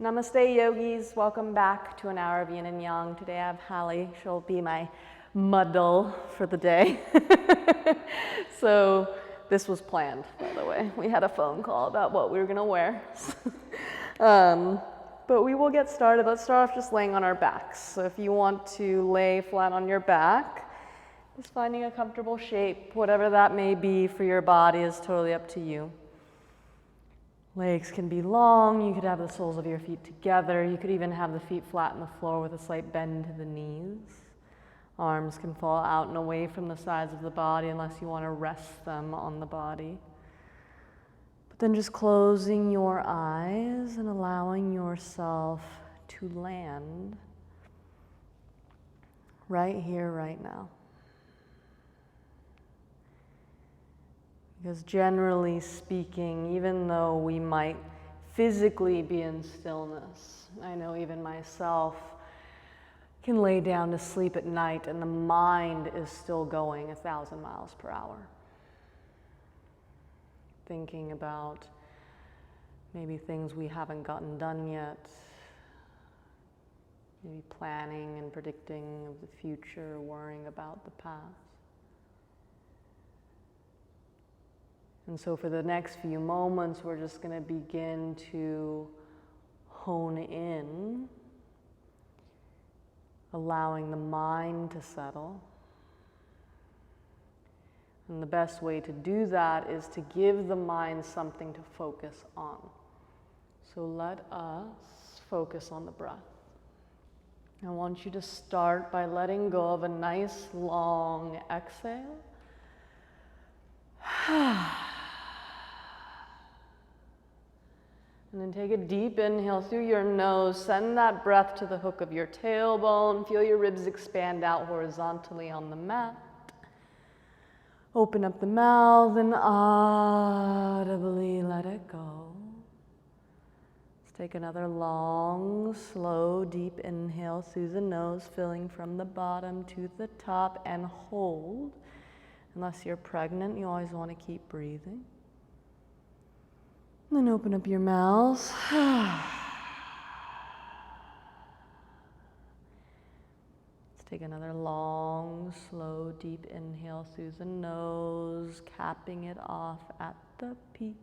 Namaste yogis, welcome back to an hour of yin and yang. Today I have Hallie, she'll be my muddle for the day. So this was planned, by the way. We had a phone call about what we were gonna wear. But we will get started. Let's start off just laying on our backs. So if you want to lay flat on your back, just finding a comfortable shape, whatever that may be for your body is totally up to you. Legs can be long, you could have the soles of your feet together, you could even have the feet flat on the floor with a slight bend to the knees. Arms can fall out and away from the sides of the body unless you want to rest them on the body. But then just closing your eyes and allowing yourself to land right here, right now. Because generally speaking, even though we might physically be in stillness, I know even myself can lay down to sleep at night and the mind is still going 1,000 miles per hour. Thinking about maybe things we haven't gotten done yet, maybe planning and predicting of the future, worrying about the past. And so for the next few moments, we're just going to begin to hone in, allowing the mind to settle. And the best way to do that is to give the mind something to focus on. So let us focus on the breath. I want you to start by letting go of a nice long exhale. And then take a deep inhale through your nose. Send that breath to the hook of your tailbone. Feel your ribs expand out horizontally on the mat. Open up the mouth and audibly let it go. Let's take another long, slow, deep inhale through the nose, filling from the bottom to the top, and hold. Unless you're pregnant, you always want to keep breathing. And then open up your mouth. Let's take another long, slow, deep inhale through the nose, capping it off at the peak.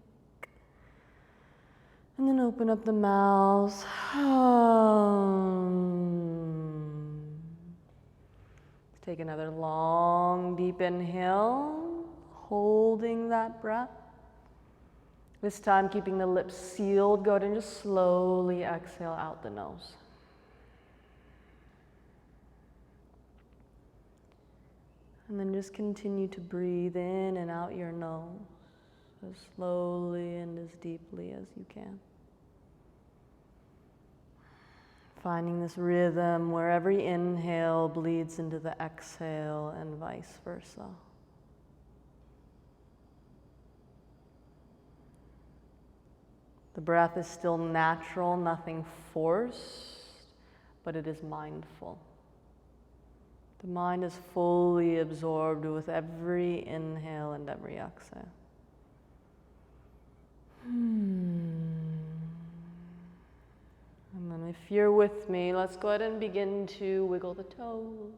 And then open up the mouth. Let's take another long, deep inhale, holding that breath. This time, keeping the lips sealed, go ahead and just slowly exhale out the nose. And then just continue to breathe in and out your nose as slowly and as deeply as you can. Finding this rhythm where every inhale bleeds into the exhale and vice versa. The breath is still natural, nothing forced, but it is mindful. The mind is fully absorbed with every inhale and every exhale. And then if you're with me, let's go ahead and begin to wiggle the toes,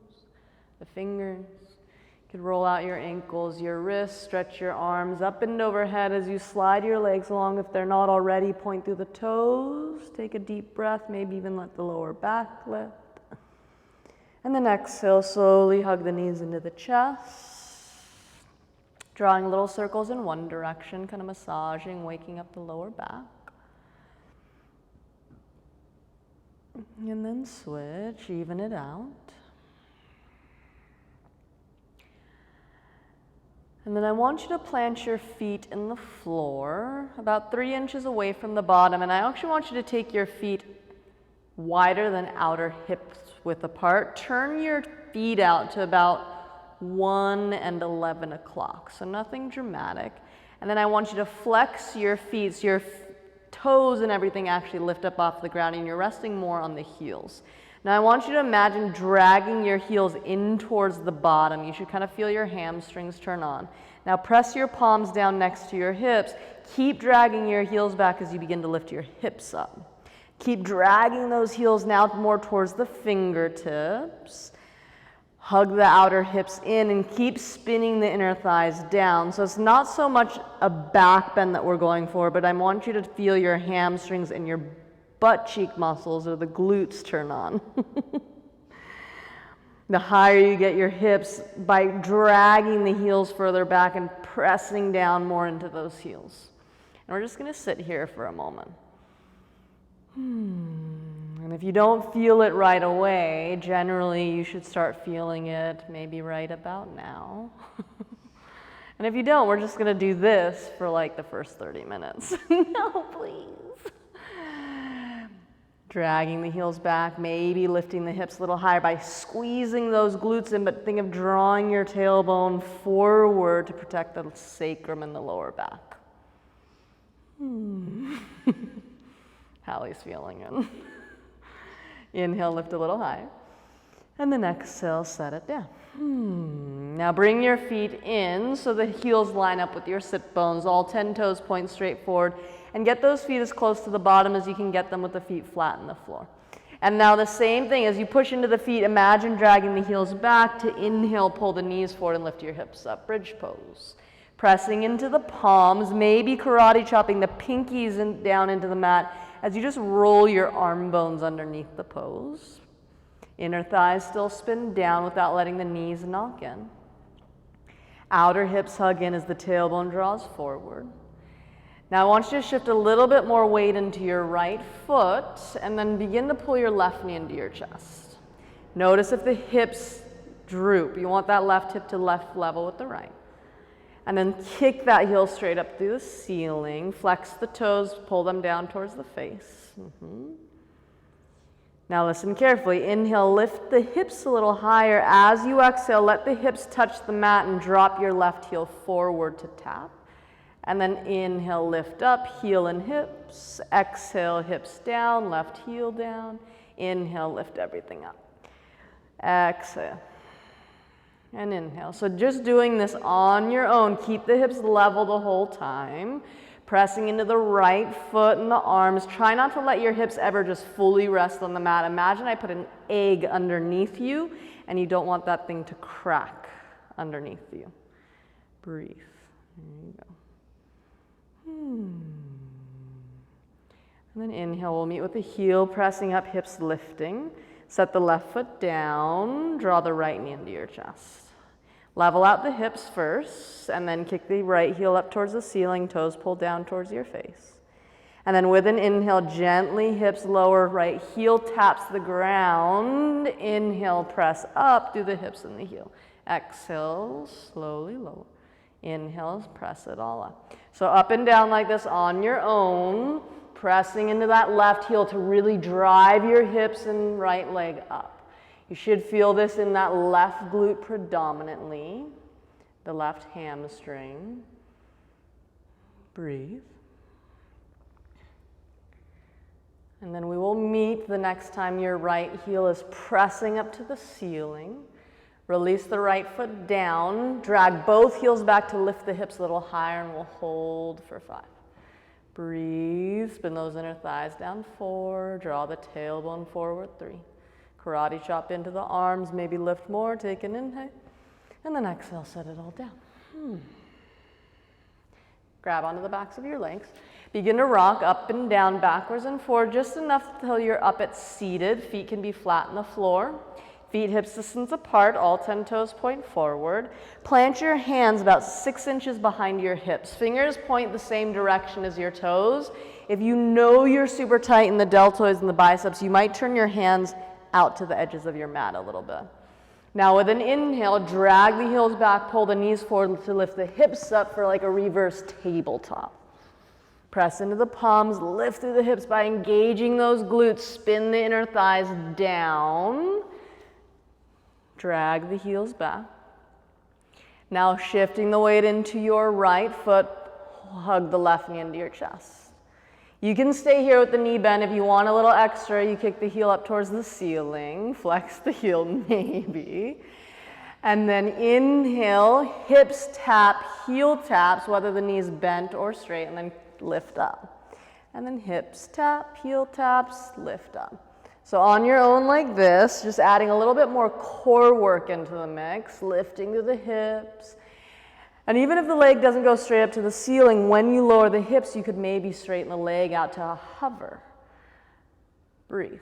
the fingers. You could roll out your ankles, your wrists, stretch your arms up and overhead as you slide your legs along. If they're not already, point through the toes. Take a deep breath, maybe even let the lower back lift. And then exhale, slowly hug the knees into the chest. Drawing little circles in one direction, kind of massaging, waking up the lower back. And then switch, even it out. And then I want you to plant your feet in the floor, about 3 inches away from the bottom. And I actually want you to take your feet wider than outer hips width apart. Turn your feet out to about 1 and 11 o'clock, so nothing dramatic. And then I want you to flex your feet, so your toes and everything actually lift up off the ground, and you're resting more on the heels. Now I want you to imagine dragging your heels in towards the bottom. You should kind of feel your hamstrings turn on. Now press your palms down next to your hips. Keep dragging your heels back as you begin to lift your hips up. Keep dragging those heels now more towards the fingertips. Hug the outer hips in and keep spinning the inner thighs down. So it's not so much a back bend that we're going for, but I want you to feel your hamstrings and your butt cheek muscles or the glutes turn on. The higher you get your hips by dragging the heels further back and pressing down more into those heels. And we're just going to sit here for a moment. And if you don't feel it right away, generally you should start feeling it maybe right about now. And if you don't, we're just going to do this for like the first 30 minutes. No, please. Dragging the heels back, maybe lifting the hips a little higher by squeezing those glutes in, but think of drawing your tailbone forward to protect the sacrum and the lower back. Hallie's feeling it. Inhale, lift a little higher. And then exhale, set it down. Now bring your feet in so the heels line up with your sit bones. All 10 toes point straight forward. And get those feet as close to the bottom as you can get them with the feet flat on the floor. And now the same thing, as you push into the feet, imagine dragging the heels back to inhale, pull the knees forward and lift your hips up, bridge pose. Pressing into the palms, maybe karate chopping the pinkies down into the mat as you just roll your arm bones underneath the pose. Inner thighs still spin down without letting the knees knock in. Outer hips hug in as the tailbone draws forward. Now I want you to shift a little bit more weight into your right foot and then begin to pull your left knee into your chest. Notice if the hips droop. You want that left hip to left level with the right. And then kick that heel straight up through the ceiling. Flex the toes, pull them down towards the face. Now listen carefully. Inhale, lift the hips a little higher. As you exhale, let the hips touch the mat and drop your left heel forward to tap. And then inhale, lift up, heel and hips. Exhale, hips down, left heel down. Inhale, lift everything up. Exhale. And inhale. So just doing this on your own. Keep the hips level the whole time. Pressing into the right foot and the arms. Try not to let your hips ever just fully rest on the mat. Imagine I put an egg underneath you and you don't want that thing to crack underneath you. Breathe. There you go. And then inhale, we'll meet with the heel, pressing up, hips lifting. Set the left foot down, draw the right knee into your chest. Level out the hips first, and then kick the right heel up towards the ceiling, toes pull down towards your face. And then with an inhale, gently hips lower, right heel taps the ground. Inhale, press up through the hips and the heel. Exhale, slowly lower. Inhale, press it all up. So up and down like this on your own, pressing into that left heel to really drive your hips and right leg up. You should feel this in that left glute predominantly, the left hamstring. Breathe. And then we will meet the next time your right heel is pressing up to the ceiling. Release the right foot down, drag both heels back to lift the hips a little higher, and we'll hold for 5. Breathe, spin those inner thighs down 4, draw the tailbone forward 3. Karate chop into the arms, maybe lift more, take an inhale, and then exhale, set it all down. Grab onto the backs of your legs. Begin to rock up and down, backwards and forward, just enough until you're up at seated. Feet can be flat on the floor. Feet hips distance apart, all 10 toes point forward. Plant your hands about 6 inches behind your hips. Fingers point the same direction as your toes. If you know you're super tight in the deltoids and the biceps, you might turn your hands out to the edges of your mat a little bit. Now with an inhale, drag the heels back, pull the knees forward to lift the hips up for like a reverse tabletop. Press into the palms, lift through the hips by engaging those glutes, spin the inner thighs down. Drag the heels back. Now shifting the weight into your right foot, hug the left knee into your chest. You can stay here with the knee bend. If you want a little extra, you kick the heel up towards the ceiling, flex the heel maybe. And then inhale, hips tap, heel taps, whether the knee's bent or straight, and then lift up. And then hips tap, heel taps, lift up. So on your own like this, just adding a little bit more core work into the mix, lifting to the hips. And even if the leg doesn't go straight up to the ceiling, when you lower the hips, you could maybe straighten the leg out to a hover. Breathe.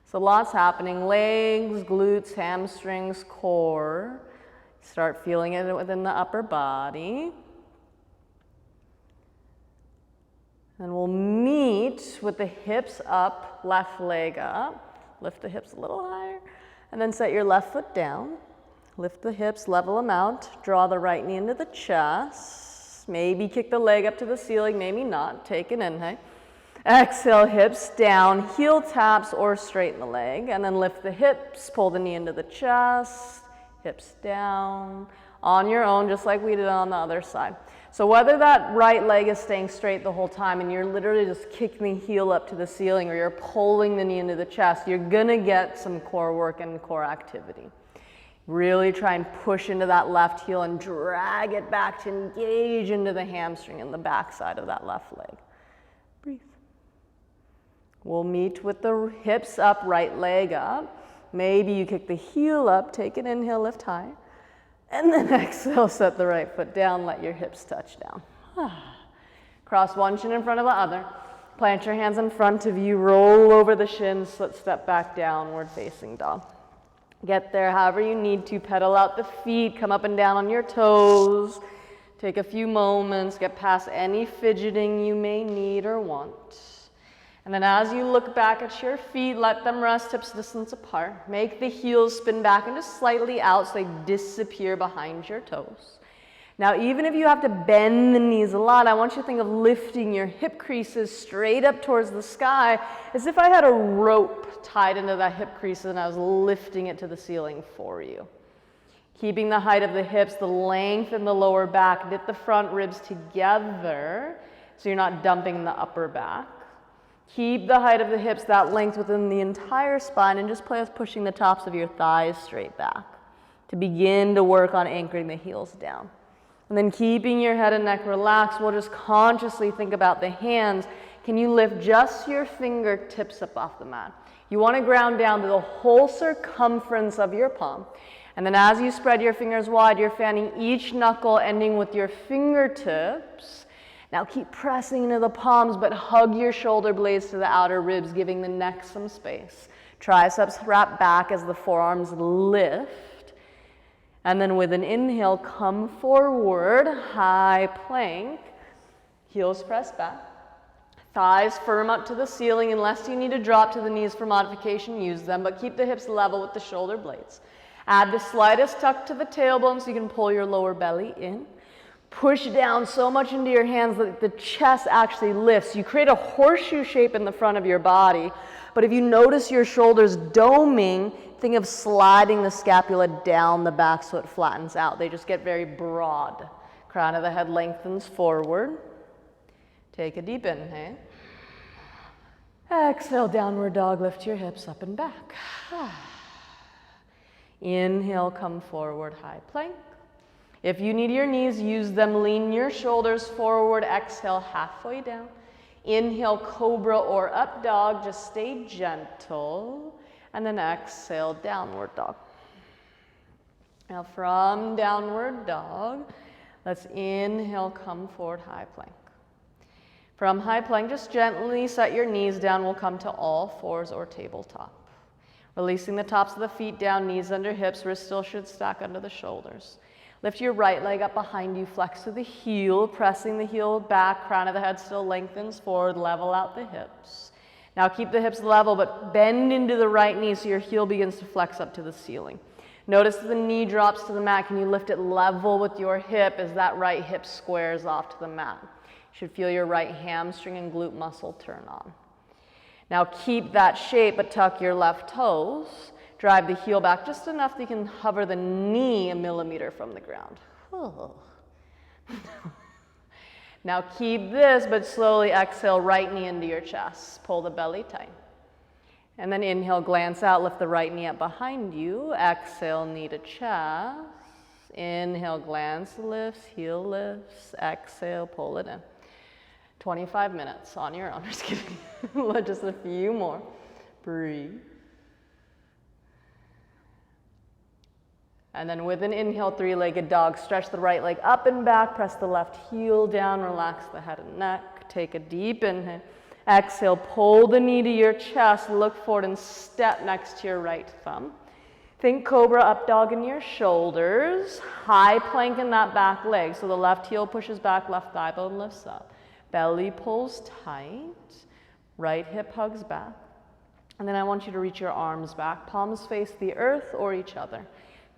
So lots happening, legs, glutes, hamstrings, core. Start feeling it within the upper body. And we'll meet with the hips up, left leg up. Lift the hips a little higher. And then set your left foot down. Lift the hips, level them out. Draw the right knee into the chest. Maybe kick the leg up to the ceiling, maybe not. Take an inhale. Exhale, hips down, heel taps or straighten the leg. And then lift the hips, pull the knee into the chest. Hips down. On your own, just like we did on the other side. So whether that right leg is staying straight the whole time and you're literally just kicking the heel up to the ceiling or you're pulling the knee into the chest, you're gonna get some core work and core activity. Really try and push into that left heel and drag it back to engage into the hamstring and the back side of that left leg. Breathe. We'll meet with the hips up, right leg up. Maybe you kick the heel up, take an inhale, lift high. And then exhale, set the right foot down, let your hips touch down. Cross one shin in front of the other. Plant your hands in front of you, roll over the shins, step back, downward facing dog. Get there however you need to, pedal out the feet, come up and down on your toes. Take a few moments, get past any fidgeting you may need or want. And then as you look back at your feet, let them rest hips distance apart. Make the heels spin back and just slightly out so they disappear behind your toes. Now, even if you have to bend the knees a lot, I want you to think of lifting your hip creases straight up towards the sky as if I had a rope tied into that hip crease and I was lifting it to the ceiling for you. Keeping the height of the hips, the length in the lower back, knit the front ribs together so you're not dumping the upper back. Keep the height of the hips, that length within the entire spine, and just play with pushing the tops of your thighs straight back to begin to work on anchoring the heels down. And then keeping your head and neck relaxed, we'll just consciously think about the hands. Can you lift just your fingertips up off the mat? You want to ground down to the whole circumference of your palm. And then as you spread your fingers wide, you're fanning each knuckle, ending with your fingertips. Now keep pressing into the palms, but hug your shoulder blades to the outer ribs, giving the neck some space. Triceps wrap back as the forearms lift. And then with an inhale, come forward, high plank. Heels press back. Thighs firm up to the ceiling. Unless you need to drop to the knees for modification, use them, but keep the hips level with the shoulder blades. Add the slightest tuck to the tailbone so you can pull your lower belly in. Push down so much into your hands that the chest actually lifts. You create a horseshoe shape in the front of your body, but if you notice your shoulders doming, think of sliding the scapula down the back so it flattens out. They just get very broad. Crown of the head lengthens forward. Take a deep inhale. Exhale, downward dog, lift your hips up and back. Inhale, come forward, high plank. If you need your knees, use them. Lean your shoulders forward. Exhale, halfway down. Inhale, cobra or up dog. Just stay gentle. And then exhale, downward dog. Now from downward dog, let's inhale, come forward, high plank. From high plank, just gently set your knees down. We'll come to all fours or tabletop. Releasing the tops of the feet down, knees under hips. Wrists still should stack under the shoulders. Lift your right leg up behind you, flex to the heel, pressing the heel back, crown of the head still lengthens forward, level out the hips. Now keep the hips level, but bend into the right knee so your heel begins to flex up to the ceiling. Notice the knee drops to the mat. Can you lift it level with your hip as that right hip squares off to the mat? You should feel your right hamstring and glute muscle turn on. Now keep that shape, but tuck your left toes. Drive the heel back just enough that you can hover the knee a millimeter from the ground. Now keep this, but slowly exhale, right knee into your chest. Pull the belly tight. And then inhale, glance out, lift the right knee up behind you. Exhale, knee to chest. Inhale, glance lifts, heel lifts. Exhale, pull it in. 25 minutes on your own. Just kidding. Just a few more. Breathe. And then with an inhale, three-legged dog, stretch the right leg up and back, press the left heel down, relax the head and neck. Take a deep inhale. Exhale, pull the knee to your chest, look forward and step next to your right thumb. Think cobra up dog in your shoulders, high plank in that back leg. So the left heel pushes back, left thigh bone lifts up. Belly pulls tight, right hip hugs back. And then I want you to reach your arms back, palms face the earth or each other.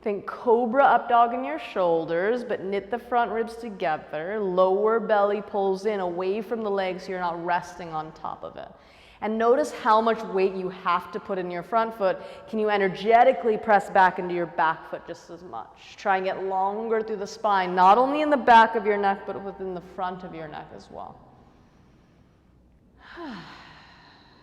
Think cobra up dog in your shoulders, but knit the front ribs together. Lower belly pulls in away from the legs so you're not resting on top of it. And notice how much weight you have to put in your front foot. Can you energetically press back into your back foot just as much? Try and get longer through the spine, not only in the back of your neck, but within the front of your neck as well.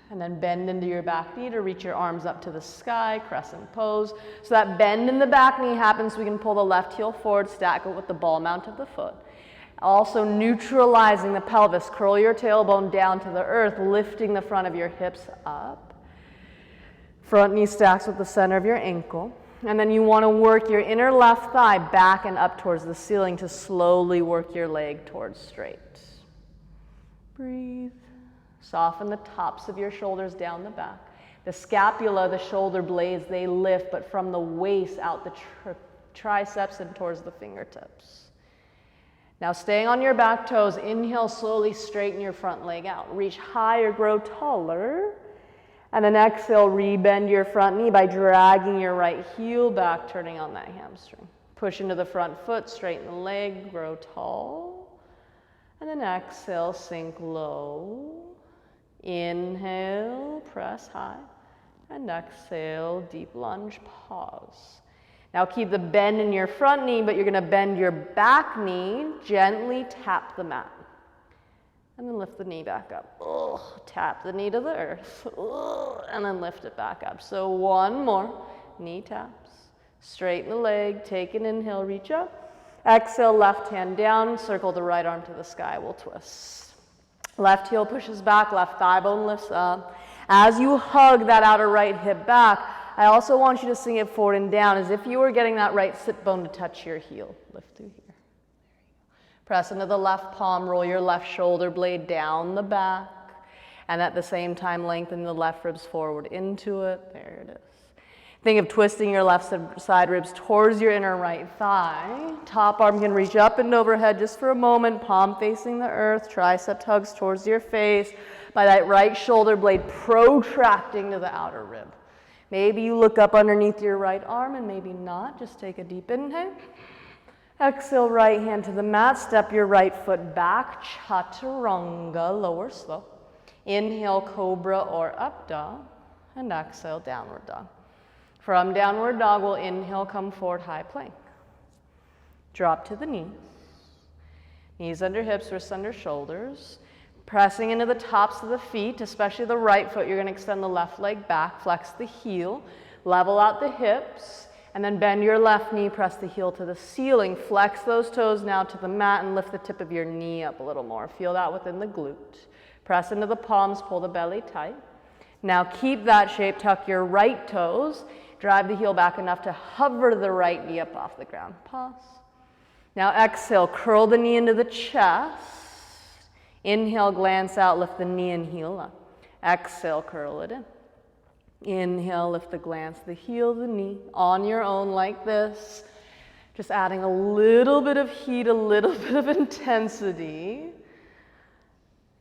And then bend into your back knee to reach your arms up to the sky, crescent pose. So that bend in the back knee happens so we can pull the left heel forward, stack it with the ball mount of the foot. Also neutralizing the pelvis, curl your tailbone down to the earth, lifting the front of your hips up. Front knee stacks with the center of your ankle. And then you want to work your inner left thigh back and up towards the ceiling to slowly work your leg towards straight. Breathe. Soften the tops of your shoulders down the back. The scapula, the shoulder blades, they lift, but from the waist out the triceps and towards the fingertips. Now staying on your back toes, inhale, slowly straighten your front leg out. Reach higher, grow taller. And then exhale, rebend your front knee by dragging your right heel back, turning on that hamstring. Push into the front foot, straighten the leg, grow tall. And then exhale, sink low. Inhale, press high, and exhale, deep lunge, pause. Now keep the bend in your front knee, but you're going to bend your back knee, gently tap the mat. And then lift the knee back up. Tap the knee to the earth, and then lift it back up. So one more, knee taps, straighten the leg, take an inhale, reach up. Exhale, left hand down, circle the right arm to the sky, we'll twist. Left heel pushes back, left thigh bone lifts up. As you hug that outer right hip back, I also want you to sing it forward and down as if you were getting that right sit bone to touch your heel. Lift through here. There you go. Press into the left palm, roll your left shoulder blade down the back, and at the same time lengthen the left ribs forward into it. There it is. Think of twisting your left side ribs towards your inner right thigh. Top arm can reach up and overhead just for a moment, palm facing the earth, tricep hugs towards your face by that right shoulder blade protracting to the outer rib. Maybe you look up underneath your right arm and maybe not. Just take a deep inhale. Exhale, right hand to the mat, step your right foot back, chaturanga, lower slope. Inhale, cobra or up dog, and exhale, downward dog. From downward dog, we'll inhale, come forward, high plank. Drop to the knees. Knees under hips, wrists under shoulders. Pressing into the tops of the feet, especially the right foot. You're going to extend the left leg back, flex the heel, level out the hips, and then bend your left knee, press the heel to the ceiling. Flex those toes now to the mat and lift the tip of your knee up a little more. Feel that within the glute. Press into the palms, pull the belly tight. Now keep that shape, tuck your right toes. Drive the heel back enough to hover the right knee up off the ground. Pause. Now exhale, curl the knee into the chest. Inhale, glance out, lift the knee and heel up. Exhale, curl it in. Inhale, lift the glance, the heel, the knee, on your own like this. Just adding a little bit of heat, a little bit of intensity.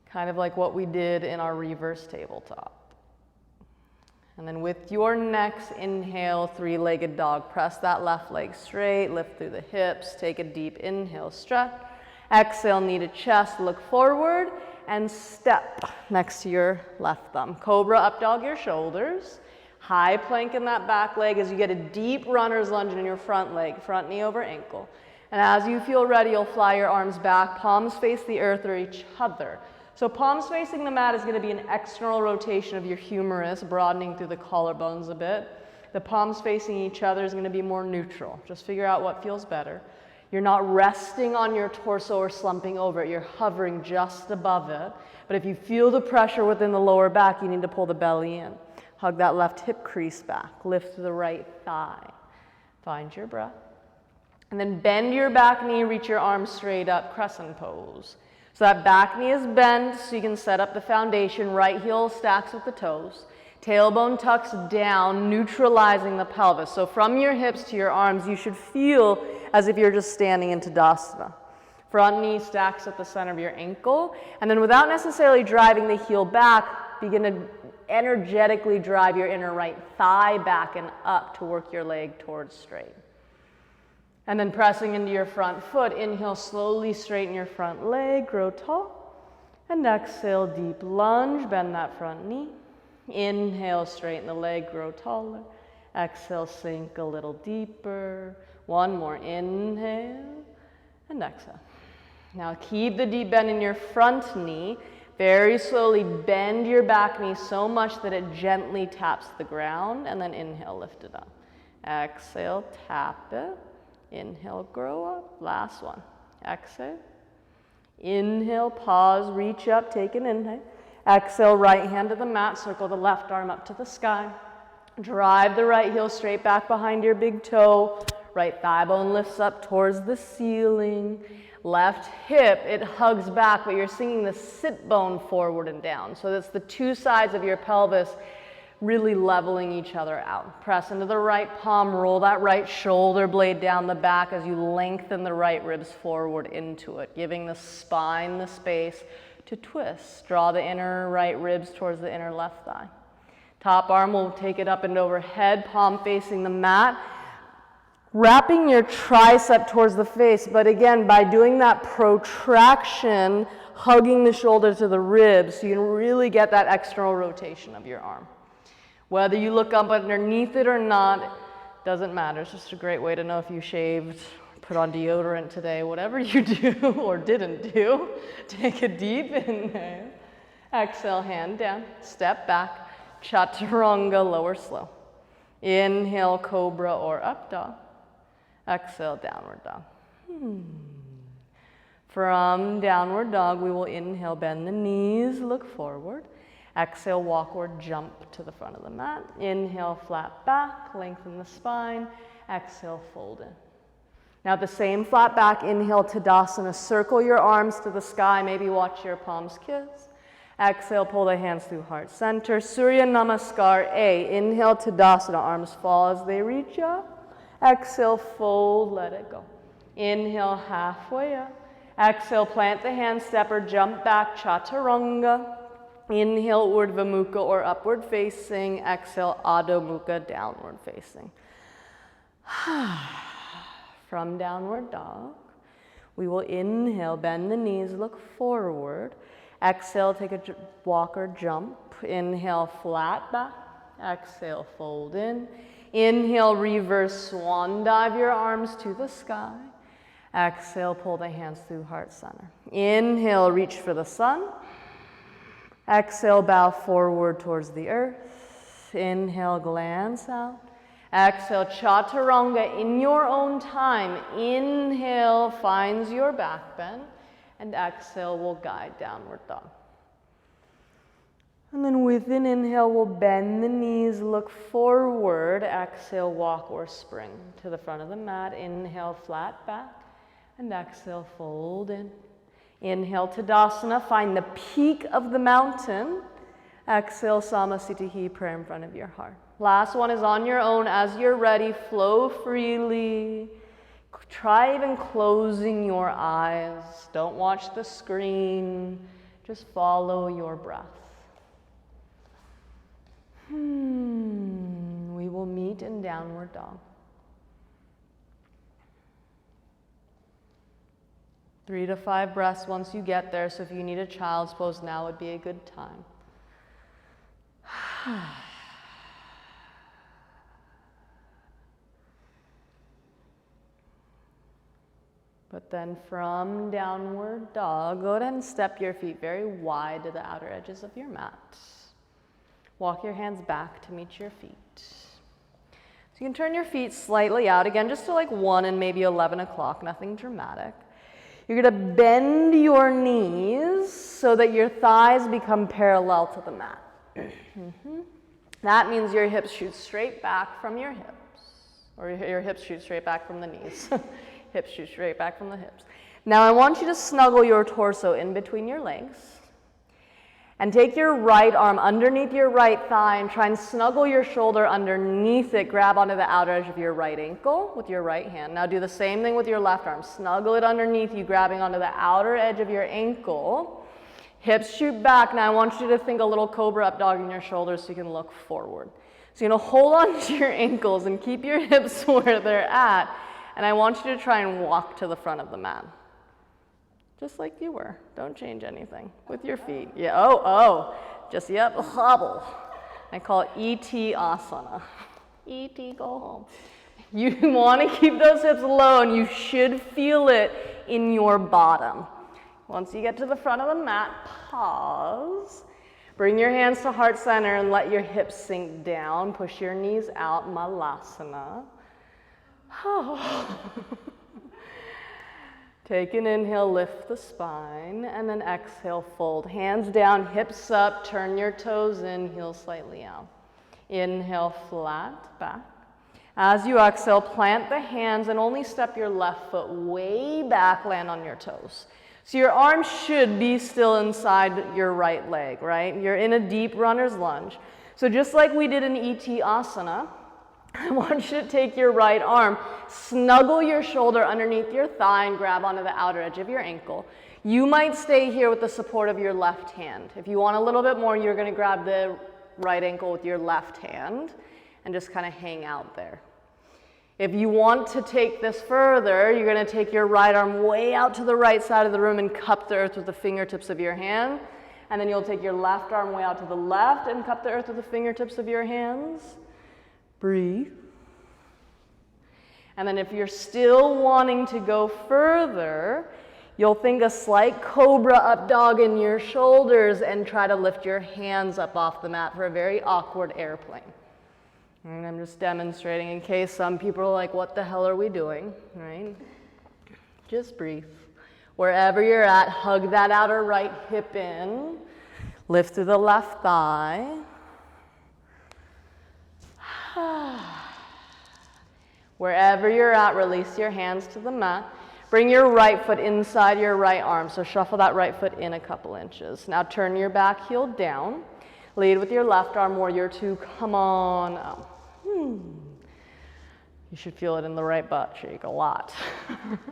Kind of like what we did in our reverse tabletop. And then with your next inhale, three-legged dog, press that left leg straight, lift through the hips, take a deep inhale, stretch. Exhale, knee to chest, look forward, and step next to your left thumb. Cobra, up dog your shoulders. High plank in that back leg as you get a deep runner's lunge in your front leg, front knee over ankle. And as you feel ready, you'll fly your arms back, palms face the earth or each other. So palms facing the mat is going to be an external rotation of your humerus, broadening through the collarbones a bit. The palms facing each other is going to be more neutral. Just figure out what feels better. You're not resting on your torso or slumping over it. You're hovering just above it. But if you feel the pressure within the lower back, you need to pull the belly in. Hug that left hip crease back. Lift the right thigh. Find your breath. And then bend your back knee, reach your arms straight up, Crescent Pose. So that back knee is bent so you can set up the foundation. Right heel stacks with the toes. Tailbone tucks down, neutralizing the pelvis. So from your hips to your arms, you should feel as if you're just standing in Tadasana. Front knee stacks at the center of your ankle. And then without necessarily driving the heel back, begin to energetically drive your inner right thigh back and up to work your leg towards straight. And then pressing into your front foot, inhale, slowly straighten your front leg, grow tall. And exhale, deep lunge, bend that front knee. Inhale, straighten the leg, grow taller. Exhale, sink a little deeper. One more, inhale and exhale. Now keep the deep bend in your front knee. Very slowly bend your back knee so much that it gently taps the ground, and then inhale, lift it up. Exhale, tap it. Inhale, grow up. Last one. Exhale. Inhale, pause, reach up, take an inhale. Exhale, right hand to the mat, circle the left arm up to the sky. Drive the right heel straight back behind your big toe. Right thigh bone lifts up towards the ceiling. Left hip, it hugs back, but you're singing the sit bone forward and down. So that's the two sides of your pelvis really leveling each other out. Press into the right palm, roll that right shoulder blade down the back as you lengthen the right ribs forward into it, giving the spine the space to twist. Draw the inner right ribs towards the inner left thigh. Top arm will take it up and overhead, palm facing the mat. Wrapping your tricep towards the face, but again, by doing that protraction, hugging the shoulder to the ribs, so you can really get that external rotation of your arm. Whether you look up underneath it or not, doesn't matter. It's just a great way to know if you shaved, put on deodorant today, whatever you do or didn't do. Take a deep inhale. Exhale, hand down, step back, chaturanga, lower slow. Inhale, cobra or up dog. Exhale, downward dog. From downward dog, we will inhale, bend the knees, look forward. Exhale, walk or jump to the front of the mat. Inhale, flat back, lengthen the spine. Exhale, fold in. Now the same flat back, inhale, Tadasana. Circle your arms to the sky, maybe watch your palms kiss. Exhale, pull the hands through heart center. Surya Namaskar A. Inhale, Tadasana. Arms fall as they reach up. Exhale, fold, let it go. Inhale, halfway up. Exhale, plant the hands, step or jump back, chaturanga. Inhale, Urdhva Mukha or upward facing. Exhale, Adho Mukha, downward facing. From downward dog, we will inhale, bend the knees, look forward. Exhale, take a walk or jump. Inhale, flat back. Exhale, fold in. Inhale, reverse swan dive your arms to the sky. Exhale, pull the hands through heart center. Inhale, reach for the sun. Exhale, bow forward towards the earth. Inhale, glance out. Exhale, chaturanga in your own time. Inhale finds your back bend, and exhale will guide downward dog. And then with an inhale, we'll bend the knees, look forward. Exhale, walk or spring to the front of the mat. Inhale, flat back, and exhale, fold in. Inhale, Tadasana, find the peak of the mountain. Exhale, Samasthiti, prayer in front of your heart. Last one is on your own. As you're ready, flow freely. Try even closing your eyes. Don't watch the screen. Just follow your breath. We will meet in downward dog. 3 to 5 breaths once you get there. So if you need a child's pose, now would be a good time. But then from downward dog, go ahead and step your feet very wide to the outer edges of your mat. Walk your hands back to meet your feet. So you can turn your feet slightly out, again, just to like 1 and maybe 11 o'clock, nothing dramatic. You're gonna bend your knees so that your thighs become parallel to the mat. That means your hips shoot straight back from your hips, or your hips shoot straight back from the knees. Hips shoot straight back from the hips. Now I want you to snuggle your torso in between your legs and take your right arm underneath your right thigh and try and snuggle your shoulder underneath it. Grab onto the outer edge of your right ankle with your right hand. Now do the same thing with your left arm. Snuggle it underneath you, grabbing onto the outer edge of your ankle. Hips shoot back. Now I want you to think a little cobra up dog in your shoulders so you can look forward. So you're going to hold on to your ankles and keep your hips where they're at. And I want you to try and walk to the front of the mat. Just like you were. Don't change anything with your feet. Yeah, just, yep, hobble. I call it E.T. asana. E.T. go home. You want to keep those hips low and you should feel it in your bottom. Once you get to the front of the mat, pause. Bring your hands to heart center and let your hips sink down. Push your knees out, malasana. Take an inhale, lift the spine, and then exhale, fold. Hands down, hips up, turn your toes in, heels slightly out. Inhale, flat back. As you exhale, plant the hands and only step your left foot way back, land on your toes. So your arms should be still inside your right leg, right? You're in a deep runner's lunge. So just like we did in E.T. asana, I want you to take your right arm, snuggle your shoulder underneath your thigh and grab onto the outer edge of your ankle. You might stay here with the support of your left hand. If you want a little bit more, you're going to grab the right ankle with your left hand and just kind of hang out there. If you want to take this further, you're going to take your right arm way out to the right side of the room and cup the earth with the fingertips of your hand. And then you'll take your left arm way out to the left and cup the earth with the fingertips of your hands. Breathe. And then if you're still wanting to go further, you'll think a slight cobra up dog in your shoulders and try to lift your hands up off the mat for a very awkward airplane. And I'm just demonstrating in case some people are like, what the hell are we doing, right? Just breathe. Wherever you're at, hug that outer right hip in. Lift through the left thigh. Wherever you're at, release your hands to the mat. Bring your right foot inside your right arm. So shuffle that right foot in a couple inches. Now turn your back heel down. Lead with your left arm, warrior two. Come on up. You should feel it in the right butt shake a lot.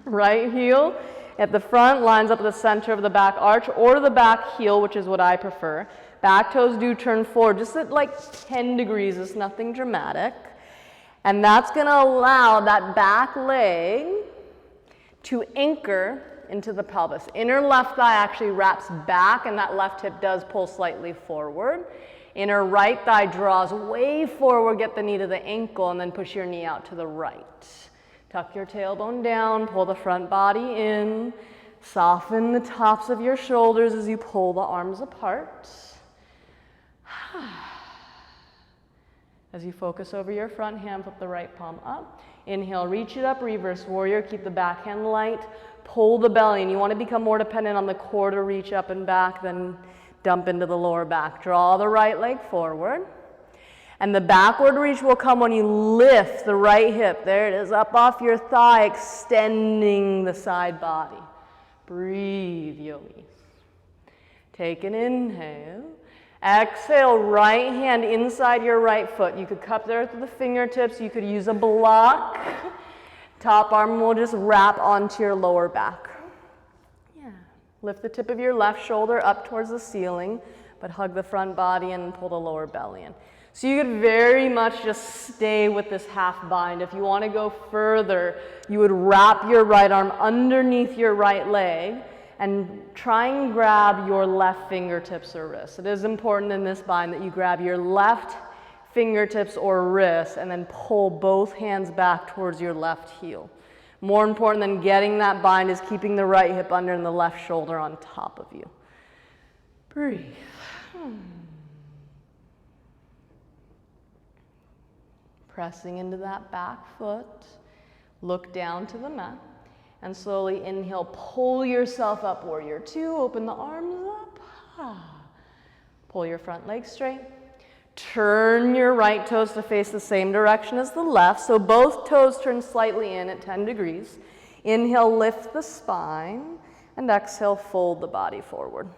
Right heel at the front lines up at the center of the back arch or the back heel, which is what I prefer. Back toes do turn forward, just at like 10 degrees. It's nothing dramatic. And that's going to allow that back leg to anchor into the pelvis. Inner left thigh actually wraps back and that left hip does pull slightly forward. Inner right thigh draws way forward, get the knee to the ankle, and then push your knee out to the right. Tuck your tailbone down, pull the front body in. Soften the tops of your shoulders as you pull the arms apart. As you focus over your front hand, flip the right palm up. Inhale, reach it up, reverse warrior. Keep the back hand light. Pull the belly, and you want to become more dependent on the core to reach up and back than dump into the lower back. Draw the right leg forward. And the backward reach will come when you lift the right hip. There it is, up off your thigh, extending the side body. Breathe, yogis. Take an inhale. Exhale, right hand inside your right foot. You could cup the earth with the fingertips. You could use a block. Top arm will just wrap onto your lower back. Yeah. Lift the tip of your left shoulder up towards the ceiling, but hug the front body and pull the lower belly in. So you could very much just stay with this half bind. If you want to go further, you would wrap your right arm underneath your right leg and try and grab your left fingertips or wrists. It is important in this bind that you grab your left fingertips or wrists and then pull both hands back towards your left heel. More important than getting that bind is keeping the right hip under and the left shoulder on top of you. Breathe. Pressing into that back foot. Look down to the mat. And slowly inhale, pull yourself up, warrior two. Open the arms up. Pull your front leg straight. Turn your right toes to face the same direction as the left. So both toes turn slightly in at 10 degrees. Inhale, lift the spine. And exhale, fold the body forward.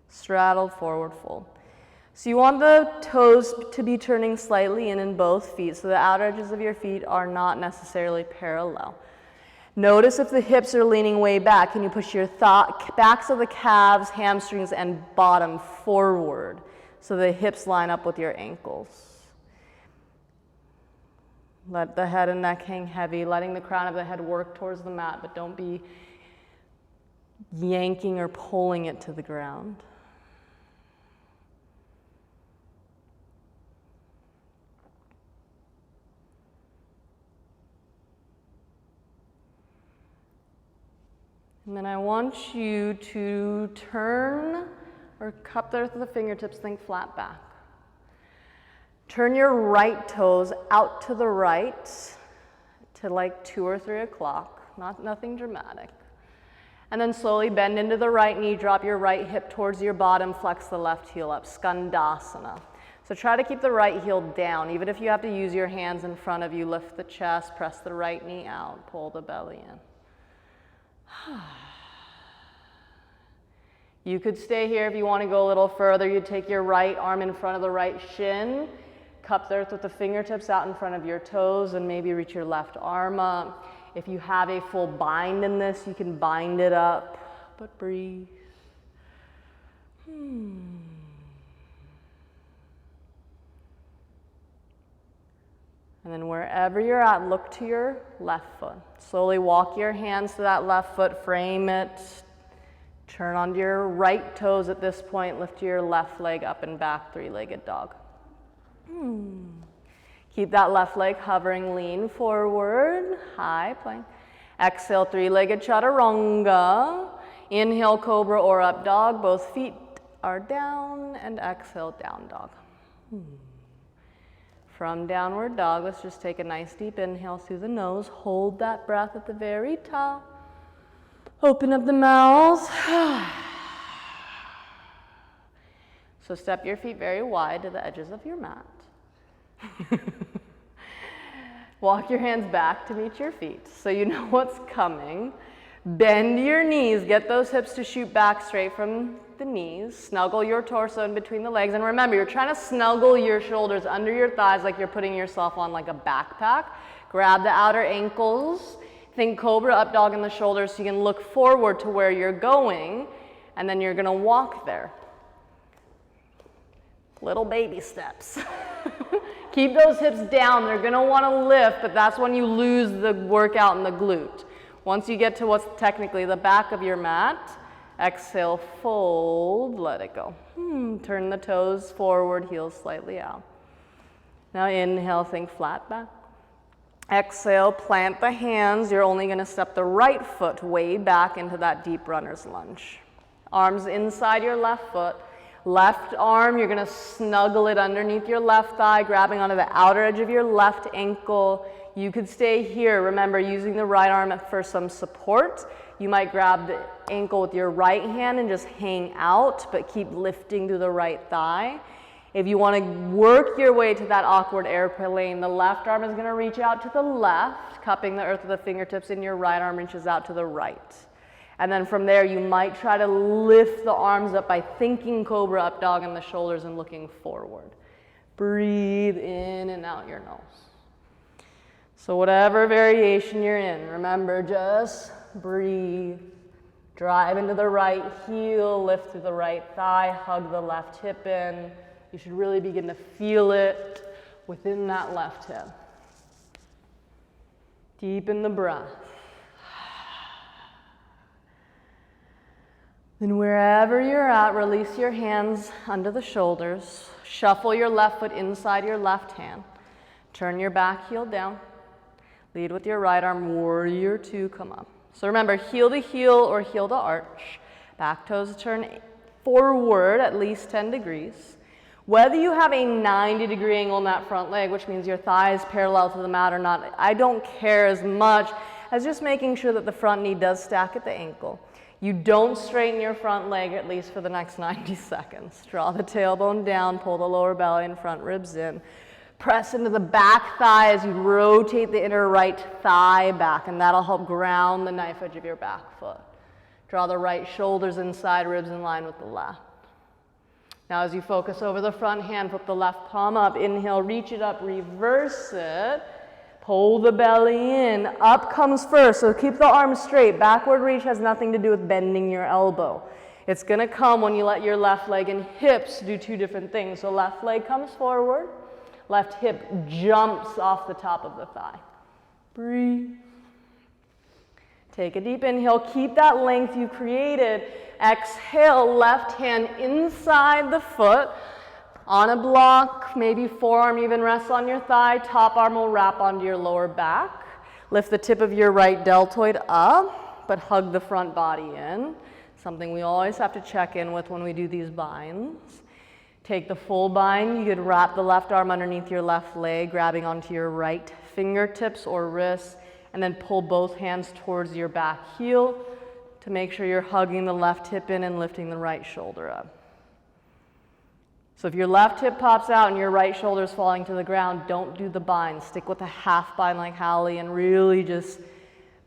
Straddle, forward, fold. So you want the toes to be turning slightly in both feet, so the outer edges of your feet are not necessarily parallel. Notice if the hips are leaning way back. Can you push your backs of the calves, hamstrings, and bottom forward so the hips line up with your ankles? Let the head and neck hang heavy, letting the crown of the head work towards the mat, but don't be yanking or pulling it to the ground. And then I want you to turn or cup the earth with the fingertips, think flat back. Turn your right toes out to the right to like 2 or 3 o'clock, nothing dramatic. And then slowly bend into the right knee, drop your right hip towards your bottom, flex the left heel up, Skandasana. So try to keep the right heel down. Even if you have to use your hands in front of you, lift the chest, press the right knee out, pull the belly in. You could stay here if you want to go a little further. You take your right arm in front of the right shin, cup the earth with the fingertips out in front of your toes, and maybe reach your left arm up. If you have a full bind in this, you can bind it up, but breathe. And then wherever you're at, look to your left foot. Slowly walk your hands to that left foot, frame it. Turn onto your right toes at this point. Lift your left leg up and back, three-legged dog. Keep that left leg hovering, lean forward, high plank. Exhale, three-legged chaturanga. Inhale, cobra or up dog. Both feet are down, and exhale, down dog. From downward dog, let's just take a nice deep inhale through the nose. Hold that breath at the very top. Open up the mouth. So step your feet very wide to the edges of your mat. Walk your hands back to meet your feet so you know what's coming. Bend your knees. Get those hips to shoot back straight from the knees. Snuggle your torso in between the legs. And remember, you're trying to snuggle your shoulders under your thighs like you're putting yourself on like a backpack. Grab the outer ankles. Think cobra, up dog in the shoulders so you can look forward to where you're going. And then you're going to walk there. Little baby steps. Keep those hips down. They're going to want to lift, but that's when you lose the workout in the glute. Once you get to what's technically the back of your mat, exhale, fold, let it go. Turn the toes forward, heels slightly out. Now inhale, think flat back. Exhale, plant the hands. You're only going to step the right foot way back into that deep runner's lunge. Arms inside your left foot. Left arm, you're going to snuggle it underneath your left thigh, grabbing onto the outer edge of your left ankle. You could stay here. Remember, using the right arm for some support. You might grab the ankle with your right hand and just hang out, but keep lifting through the right thigh. If you want to work your way to that awkward airplane, the left arm is going to reach out to the left, cupping the earth with the fingertips, and your right arm reaches out to the right. And then from there, you might try to lift the arms up by thinking cobra, up dog in the shoulders and looking forward. Breathe in and out your nose. So whatever variation you're in, remember, just breathe. Drive into the right heel, lift through the right thigh, hug the left hip in. You should really begin to feel it within that left hip. Deepen the breath. Then wherever you're at, release your hands under the shoulders. Shuffle your left foot inside your left hand. Turn your back heel down. Lead with your right arm, warrior two, come up. So remember, heel to heel or heel to arch. Back toes turn forward at least 10 degrees. Whether you have a 90-degree angle in that front leg, which means your thigh is parallel to the mat or not, I don't care as much as just making sure that the front knee does stack at the ankle. You don't straighten your front leg, at least for the next 90 seconds. Draw the tailbone down, pull the lower belly and front ribs in. Press into the back thigh as you rotate the inner right thigh back, and that'll help ground the knife edge of your back foot. Draw the right shoulders inside, ribs in line with the left. Now as you focus over the front hand, flip the left palm up, inhale, reach it up, reverse it, pull the belly in, up comes first, so keep the arms straight. Backward reach has nothing to do with bending your elbow. It's gonna come when you let your left leg and hips do two different things. So left leg comes forward, left hip jumps off the top of the thigh. Breathe. Take a deep inhale, keep that length you created. Exhale, left hand inside the foot on a block, maybe forearm even rests on your thigh, top arm will wrap onto your lower back. Lift the tip of your right deltoid up, but hug the front body in. Something we always have to check in with when we do these binds. Take the full bind, you could wrap the left arm underneath your left leg, grabbing onto your right fingertips or wrists, and then pull both hands towards your back heel to make sure you're hugging the left hip in and lifting the right shoulder up. So if your left hip pops out and your right shoulder is falling to the ground, don't do the bind. Stick with a half bind like Hallie and really just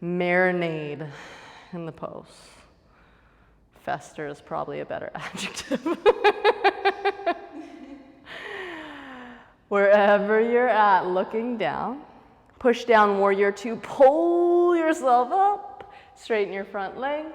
marinate in the pose. Fester is probably a better adjective. Wherever you're at, looking down, push down warrior two, pull yourself up. Straighten your front leg.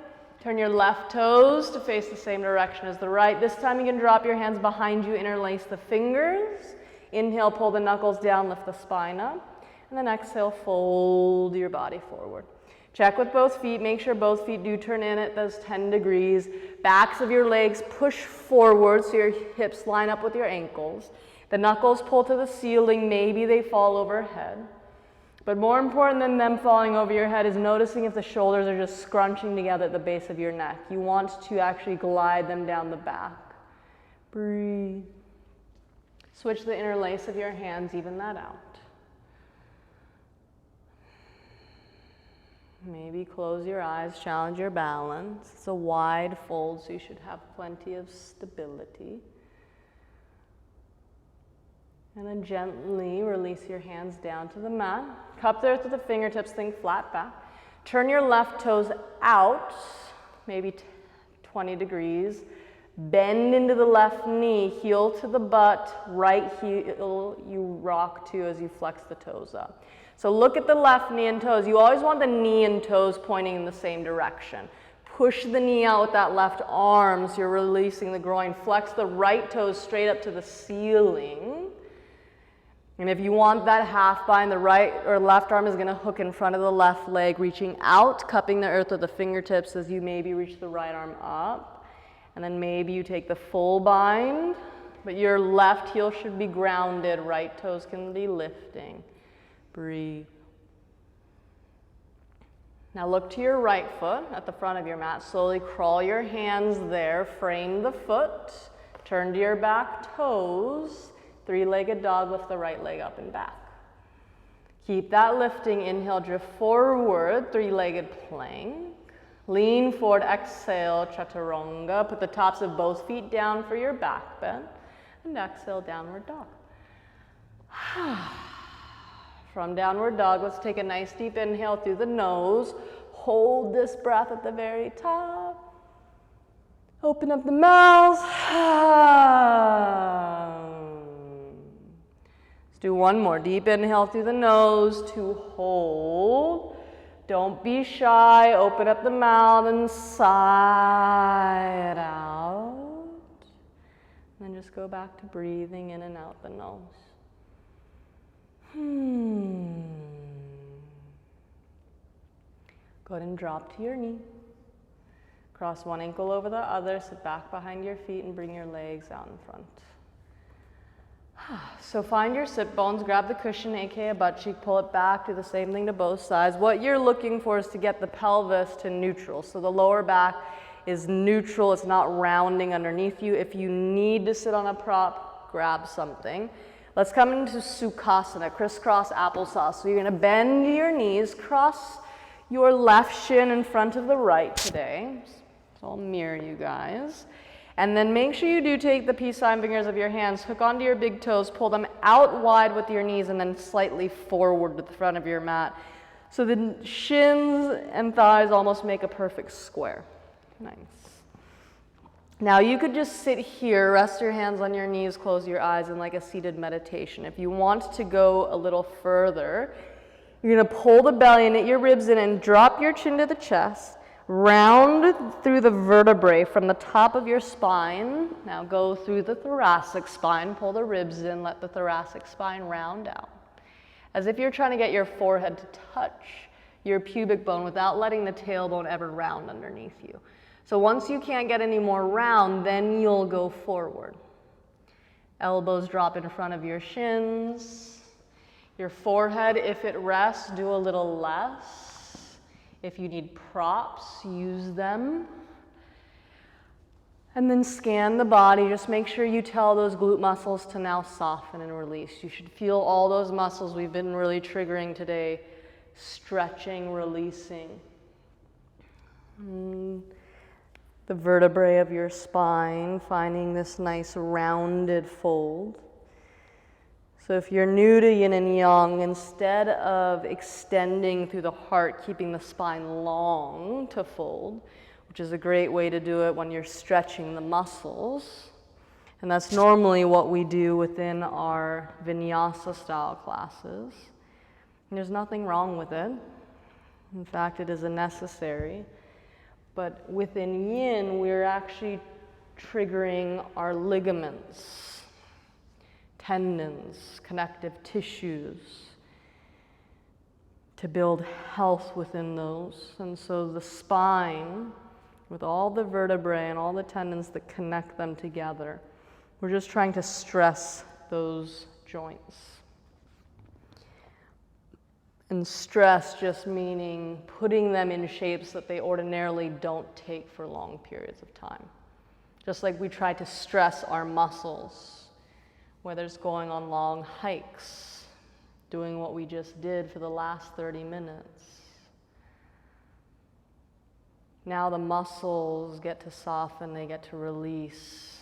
Turn your left toes to face the same direction as the right. This time you can drop your hands behind you, interlace the fingers. Inhale, pull the knuckles down, lift the spine up. And then exhale, fold your body forward. Check with both feet. Make sure both feet do turn in at those 10 degrees. Backs of your legs push forward so your hips line up with your ankles. The knuckles pull to the ceiling. Maybe they fall overhead. But more important than them falling over your head is noticing if the shoulders are just scrunching together at the base of your neck. You want to actually glide them down the back. Breathe. Switch the interlace of your hands, even that out. Maybe close your eyes, challenge your balance. It's a wide fold, so you should have plenty of stability. And then gently release your hands down to the mat. Cup the earth with the fingertips, think flat back. Turn your left toes out, maybe 20 degrees. Bend into the left knee, heel to the butt, right heel you rock to as you flex the toes up. So look at the left knee and toes. You always want the knee and toes pointing in the same direction. Push the knee out with that left arm so you're releasing the groin. Flex the right toes straight up to the ceiling. And if you want that half bind, the right or left arm is going to hook in front of the left leg, reaching out, cupping the earth with the fingertips as you maybe reach the right arm up. And then maybe you take the full bind, but your left heel should be grounded, right toes can be lifting. Breathe. Now look to your right foot at the front of your mat. Slowly crawl your hands there, frame the foot, turn to your back toes. Three-legged dog, lift the right leg up and back. Keep that lifting. Inhale, drift forward, three-legged plank. Lean forward, exhale, chaturanga. Put the tops of both feet down for your back bend. And exhale, downward dog. From downward dog, let's take a nice deep inhale through the nose. Hold this breath at the very top. Open up the mouth. Do one more. Deep inhale through the nose to hold. Don't be shy. Open up the mouth and sigh it out. And then just go back to breathing in and out the nose. Go ahead and drop to your knee. Cross one ankle over the other. Sit back behind your feet and bring your legs out in front. So find your sit bones, grab the cushion, aka a butt cheek, pull it back, do the same thing to both sides. What you're looking for is to get the pelvis to neutral. So the lower back is neutral, it's not rounding underneath you. If you need to sit on a prop, grab something. Let's come into Sukhasana, crisscross applesauce. So you're gonna bend your knees, cross your left shin in front of the right today. So I'll mirror you guys. And then make sure you do take the peace sign fingers of your hands, hook onto your big toes, pull them out wide with your knees, and then slightly forward to the front of your mat. So the shins and thighs almost make a perfect square. Nice. Now you could just sit here, rest your hands on your knees, close your eyes in like a seated meditation. If you want to go a little further, you're gonna pull the belly, knit your ribs in, and drop your chin to the chest. Round through the vertebrae from the top of your spine. Now go through the thoracic spine, pull the ribs in, let the thoracic spine round out. As if you're trying to get your forehead to touch your pubic bone without letting the tailbone ever round underneath you. So once you can't get any more round, then you'll go forward. Elbows drop in front of your shins. Your forehead, if it rests, do a little less. If you need props, use them. And then scan the body. Just make sure you tell those glute muscles to now soften and release. You should feel all those muscles we've been really triggering today, stretching, releasing. The vertebrae of your spine, finding this nice rounded fold. So if you're new to yin and yang, instead of extending through the heart, keeping the spine long to fold, which is a great way to do it when you're stretching the muscles, and that's normally what we do within our vinyasa style classes. And there's nothing wrong with it. In fact, it is a necessary. But within yin, we're actually triggering our ligaments, tendons, connective tissues, to build health within those. And so the spine, with all the vertebrae and all the tendons that connect them together, we're just trying to stress those joints. And stress just meaning putting them in shapes that they ordinarily don't take for long periods of time. Just like we try to stress our muscles, whether it's going on long hikes, doing what we just did for the last 30 minutes. Now the muscles get to soften, they get to release.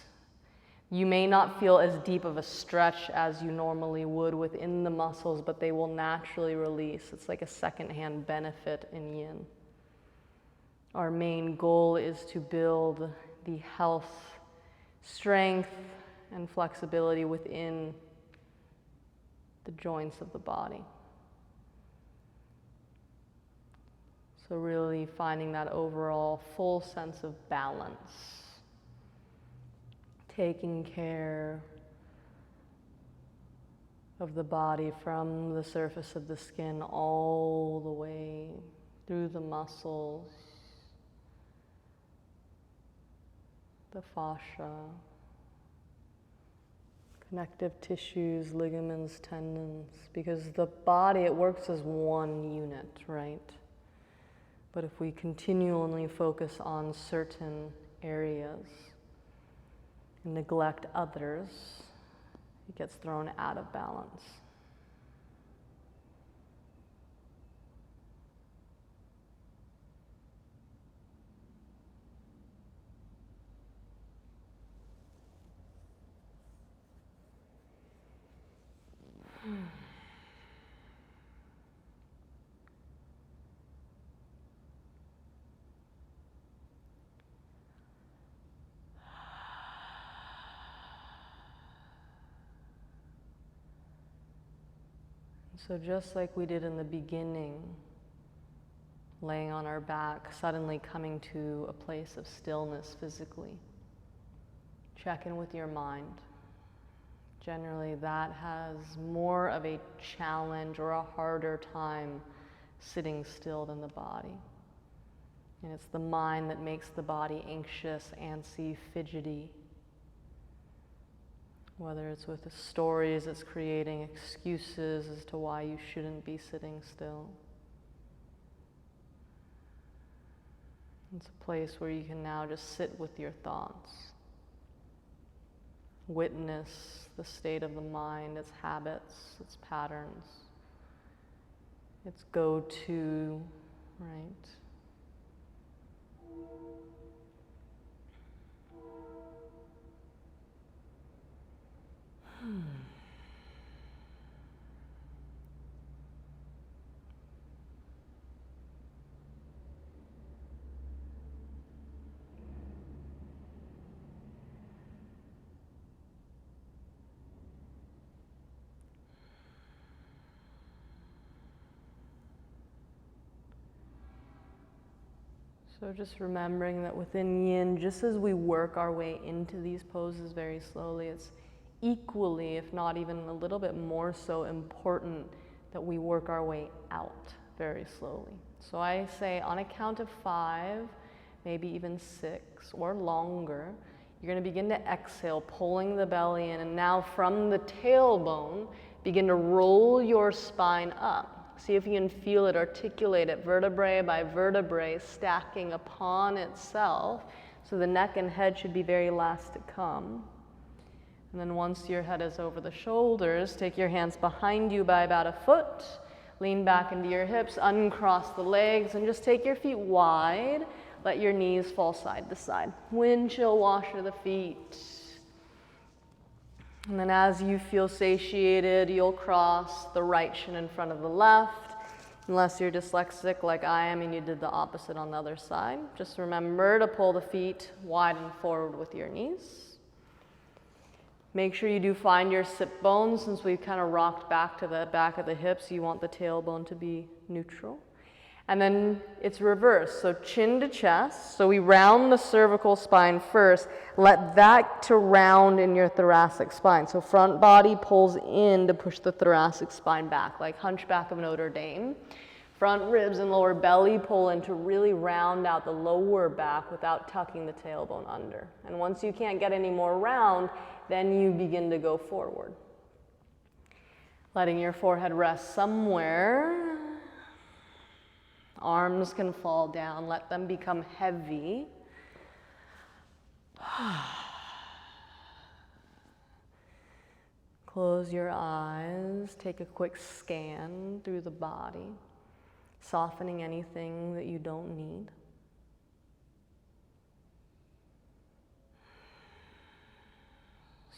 You may not feel as deep of a stretch as you normally would within the muscles, but they will naturally release. It's like a secondhand benefit in yin. Our main goal is to build the health, strength, and flexibility within the joints of the body. So really finding that overall full sense of balance. Taking care of the body from the surface of the skin all the way through the muscles, the fascia, connective tissues, ligaments, tendons, because the body, it works as one unit, right? But if we continually focus on certain areas, neglect others, it gets thrown out of balance. So just like we did in the beginning, laying on our back, suddenly coming to a place of stillness physically. Check in with your mind. Generally, that has more of a challenge or a harder time sitting still than the body. And it's the mind that makes the body anxious, antsy, fidgety. Whether it's with the stories, it's creating excuses as to why you shouldn't be sitting still. It's a place where you can now just sit with your thoughts. Witness the state of the mind, its habits, its patterns, its go-to, right? So just remembering that within yin, just as we work our way into these poses very slowly, it's equally, if not even a little bit more so important that we work our way out very slowly. So I say on a count of 5, maybe even 6 or longer, you're going to begin to exhale, pulling the belly in, and now from the tailbone, begin to roll your spine up. See if you can feel it, articulate it, vertebrae by vertebrae, stacking upon itself. So the neck and head should be very last to come. And then once your head is over the shoulders, take your hands behind you by about a foot, lean back into your hips, uncross the legs, and just take your feet wide. Let your knees fall side to side. Windshield washer the feet. And then as you feel satiated, you'll cross the right shin in front of the left. Unless you're dyslexic like I am and you did the opposite on the other side. Just remember to pull the feet wide and forward with your knees. Make sure you do find your sit bones. Since we've kind of rocked back to the back of the hips, you want the tailbone to be neutral. And then it's reverse, so chin to chest. So we round the cervical spine first. Let that to round in your thoracic spine. So front body pulls in to push the thoracic spine back, like Hunchback of Notre Dame. Front ribs and lower belly pull in to really round out the lower back without tucking the tailbone under. And once you can't get any more round, then you begin to go forward. Letting your forehead rest somewhere. Arms can fall down, let them become heavy. Close your eyes, take a quick scan through the body, softening anything that you don't need.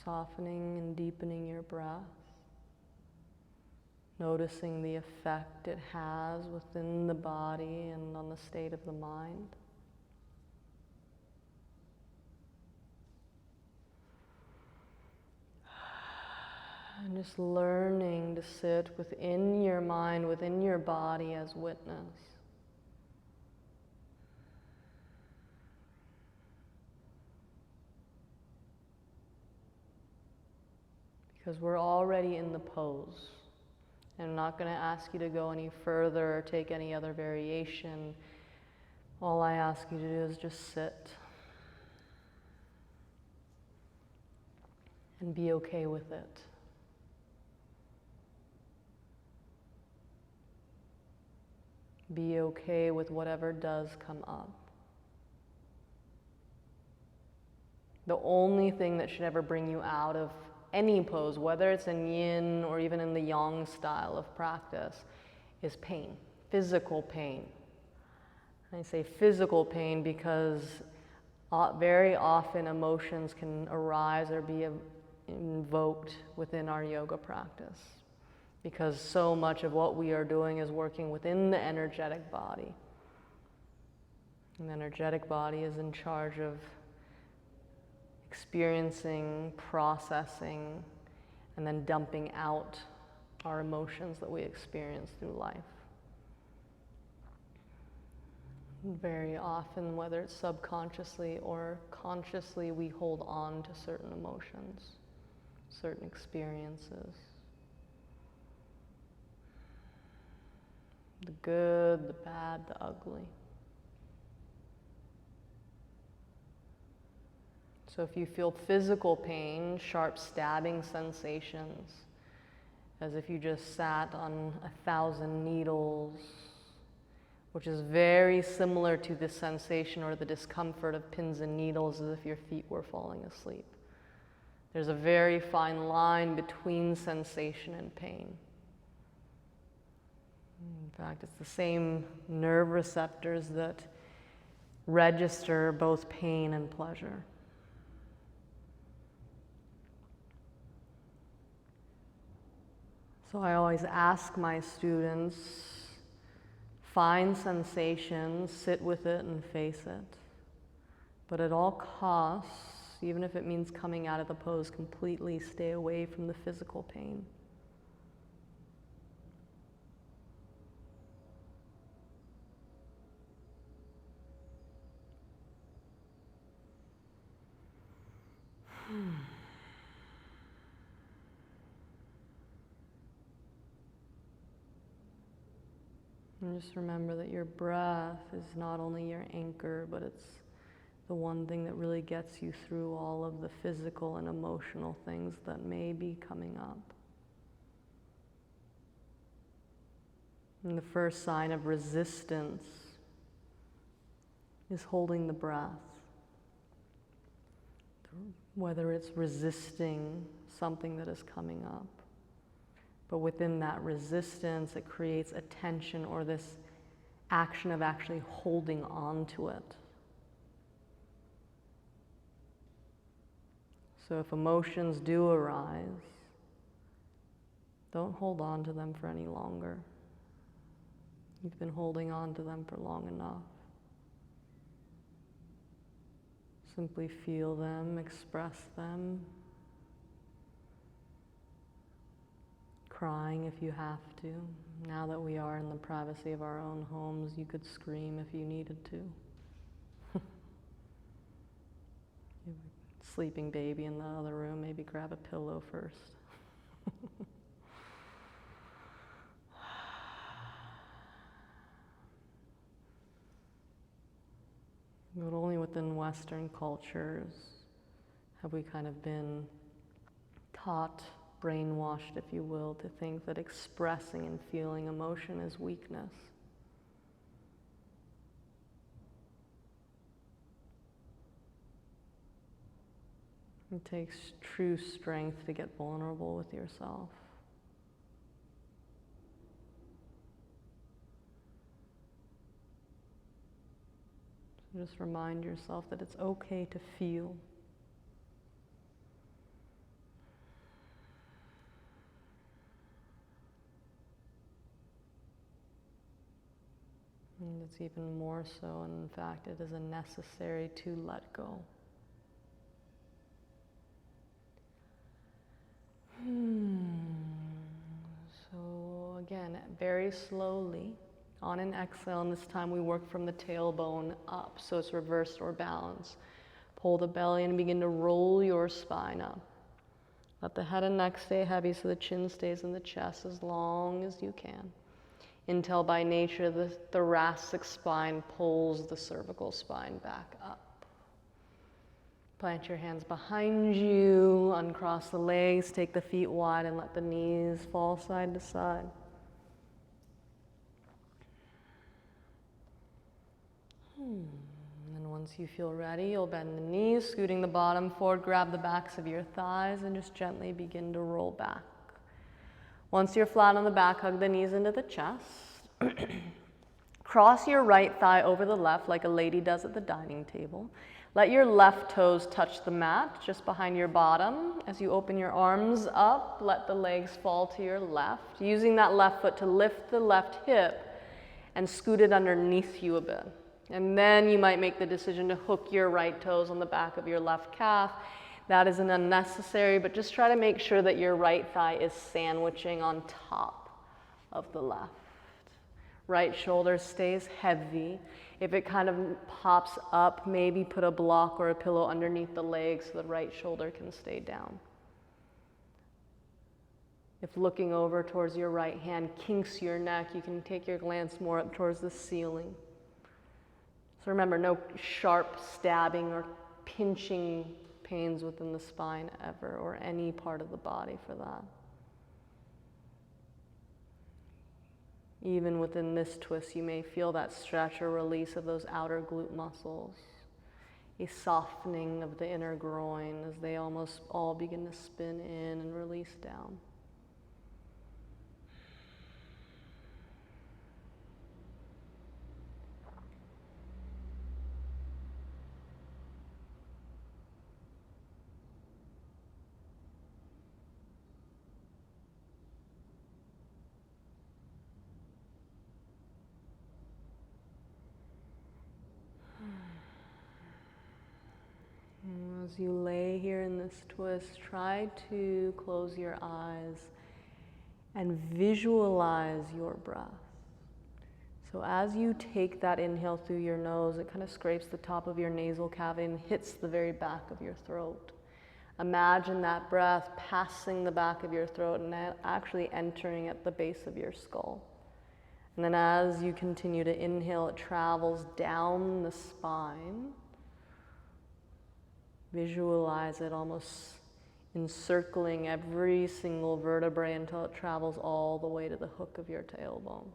Softening and deepening your breath. Noticing the effect it has within the body and on the state of the mind. And just learning to sit within your mind, within your body as witness. Because we're already in the pose. I'm not going to ask you to go any further or take any other variation. All I ask you to do is just sit and be okay with it. Be okay with whatever does come up. The only thing that should ever bring you out of any pose, whether it's in yin or even in the yang style of practice, is pain, physical pain. And I say physical pain because very often emotions can arise or be invoked within our yoga practice, because so much of what we are doing is working within the energetic body. And the energetic body is in charge of experiencing, processing, and then dumping out our emotions that we experience through life. Very often, whether it's subconsciously or consciously, we hold on to certain emotions, certain experiences. The good, the bad, the ugly. So if you feel physical pain, sharp stabbing sensations, as if you just sat on 1,000 needles, which is very similar to the sensation or the discomfort of pins and needles, as if your feet were falling asleep. There's a very fine line between sensation and pain. In fact, it's the same nerve receptors that register both pain and pleasure. So I always ask my students, find sensation, sit with it and face it. But at all costs, even if it means coming out of the pose completely, stay away from the physical pain. And just remember that your breath is not only your anchor, but it's the one thing that really gets you through all of the physical and emotional things that may be coming up. And the first sign of resistance is holding the breath. Whether it's resisting something that is coming up. But within that resistance, it creates a tension or this action of actually holding on to it. So if emotions do arise, don't hold on to them for any longer. You've been holding on to them for long enough. Simply feel them, express them. Crying if you have to. Now that we are in the privacy of our own homes, you could scream if you needed to. You have a sleeping baby in the other room, maybe grab a pillow first. But only within Western cultures have we kind of been taught, brainwashed, if you will, to think that expressing and feeling emotion is weakness. It takes true strength to get vulnerable with yourself. So just remind yourself that it's okay to feel. And it's even more so, and in fact, it is a necessary to let go. So again, very slowly, on an exhale, and this time we work from the tailbone up, so it's reversed or balanced. Pull the belly and begin to roll your spine up. Let the head and neck stay heavy so the chin stays in the chest as long as you can. Until by nature the thoracic spine pulls the cervical spine back up. Plant your hands behind you, uncross the legs, take the feet wide and let the knees fall side to side. And then once you feel ready, you'll bend the knees, scooting the bottom forward, grab the backs of your thighs and just gently begin to roll back. Once you're flat on the back, hug the knees into the chest. Cross your right thigh over the left like a lady does at the dining table. Let your left toes touch the mat just behind your bottom. As you open your arms up, let the legs fall to your left, using that left foot to lift the left hip and scoot it underneath you a bit. And then you might make the decision to hook your right toes on the back of your left calf. That isn't unnecessary, but just try to make sure that your right thigh is sandwiching on top of the left. Right shoulder stays heavy. If it kind of pops up, maybe put a block or a pillow underneath the legs so the right shoulder can stay down. If looking over towards your right hand kinks your neck, you can take your glance more up towards the ceiling. So remember, no sharp stabbing or pinching pains within the spine ever, or any part of the body for that. Even within this twist, you may feel that stretch or release of those outer glute muscles. a softening of the inner groin as they almost all begin to spin in and release down. As you lay here in this twist, try to close your eyes and visualize your breath. So as you take that inhale through your nose, it kind of scrapes the top of your nasal cavity and hits the very back of your throat. Imagine that breath passing the back of your throat and actually entering at the base of your skull. And then as you continue to inhale, it travels down the spine. Visualize it almost encircling every single vertebrae until it travels all the way to the hook of your tailbone.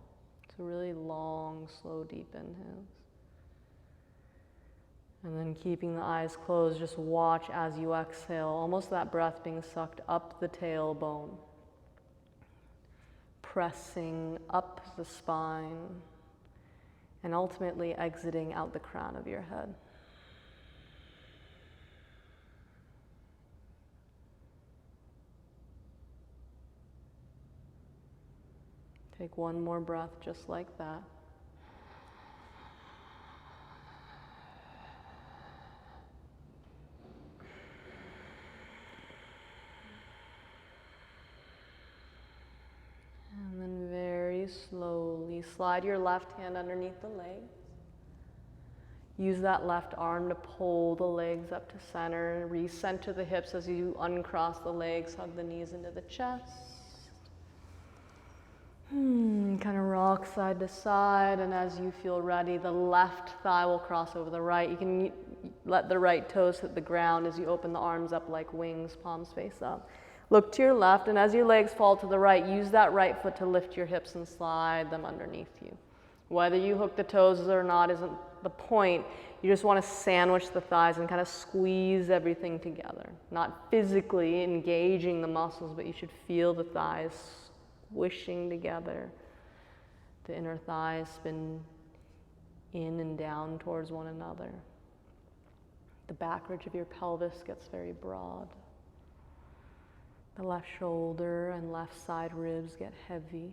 So really long, slow, deep inhales. And then keeping the eyes closed, just watch as you exhale, almost that breath being sucked up the tailbone, pressing up the spine, and ultimately exiting out the crown of your head. Take one more breath just like that. And then very slowly slide your left hand underneath the legs. Use that left arm to pull the legs up to center. Recenter the hips as you uncross the legs, hug the knees into the chest. Kind of rock side to side, and as you feel ready, the left thigh will cross over the right. You can let the right toes hit the ground as you open the arms up like wings, palms face up. Look to your left, and as your legs fall to the right, use that right foot to lift your hips and slide them underneath you. Whether you hook the toes or not isn't the point. You just want to sandwich the thighs and kind of squeeze everything together. Not physically engaging the muscles, but you should feel the thighs squishing together. The inner thighs spin in and down towards one another. The back ridge of your pelvis gets very broad. The left shoulder and left side ribs get heavy.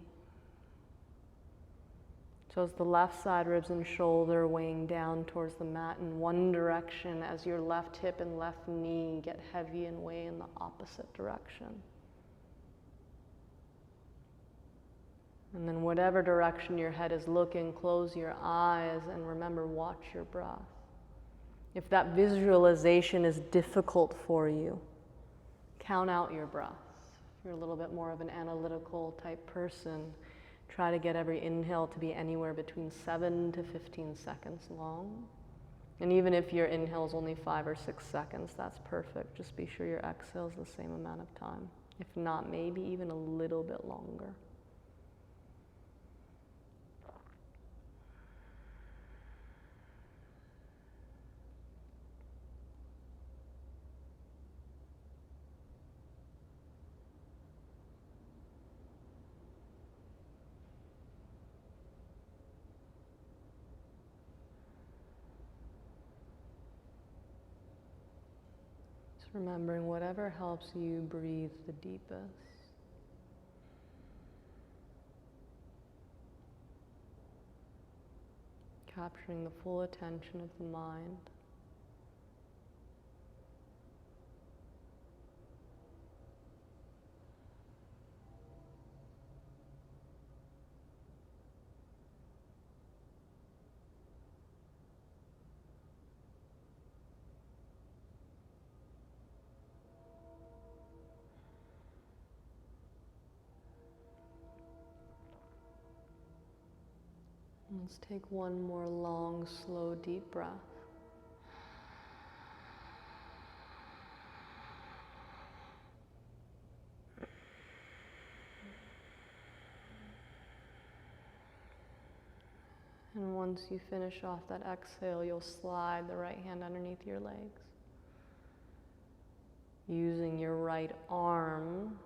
So as the left side ribs and shoulder weighing down towards the mat in one direction, as your left hip and left knee get heavy and weigh in the opposite direction. And then whatever direction your head is looking, close your eyes and remember, watch your breath. If that visualization is difficult for you, count out your breaths. If you're a little bit more of an analytical type person, try to get every inhale to be anywhere between 7 to 15 seconds long. And even if your inhale is only 5 or 6 seconds, that's perfect. Just be sure your exhale is the same amount of time. If not, maybe even a little bit longer. Remembering whatever helps you breathe the deepest. Capturing the full attention of the mind. Let's take one more long, slow, deep breath. And once you finish off that exhale, you'll slide the right hand underneath your legs, using your right arm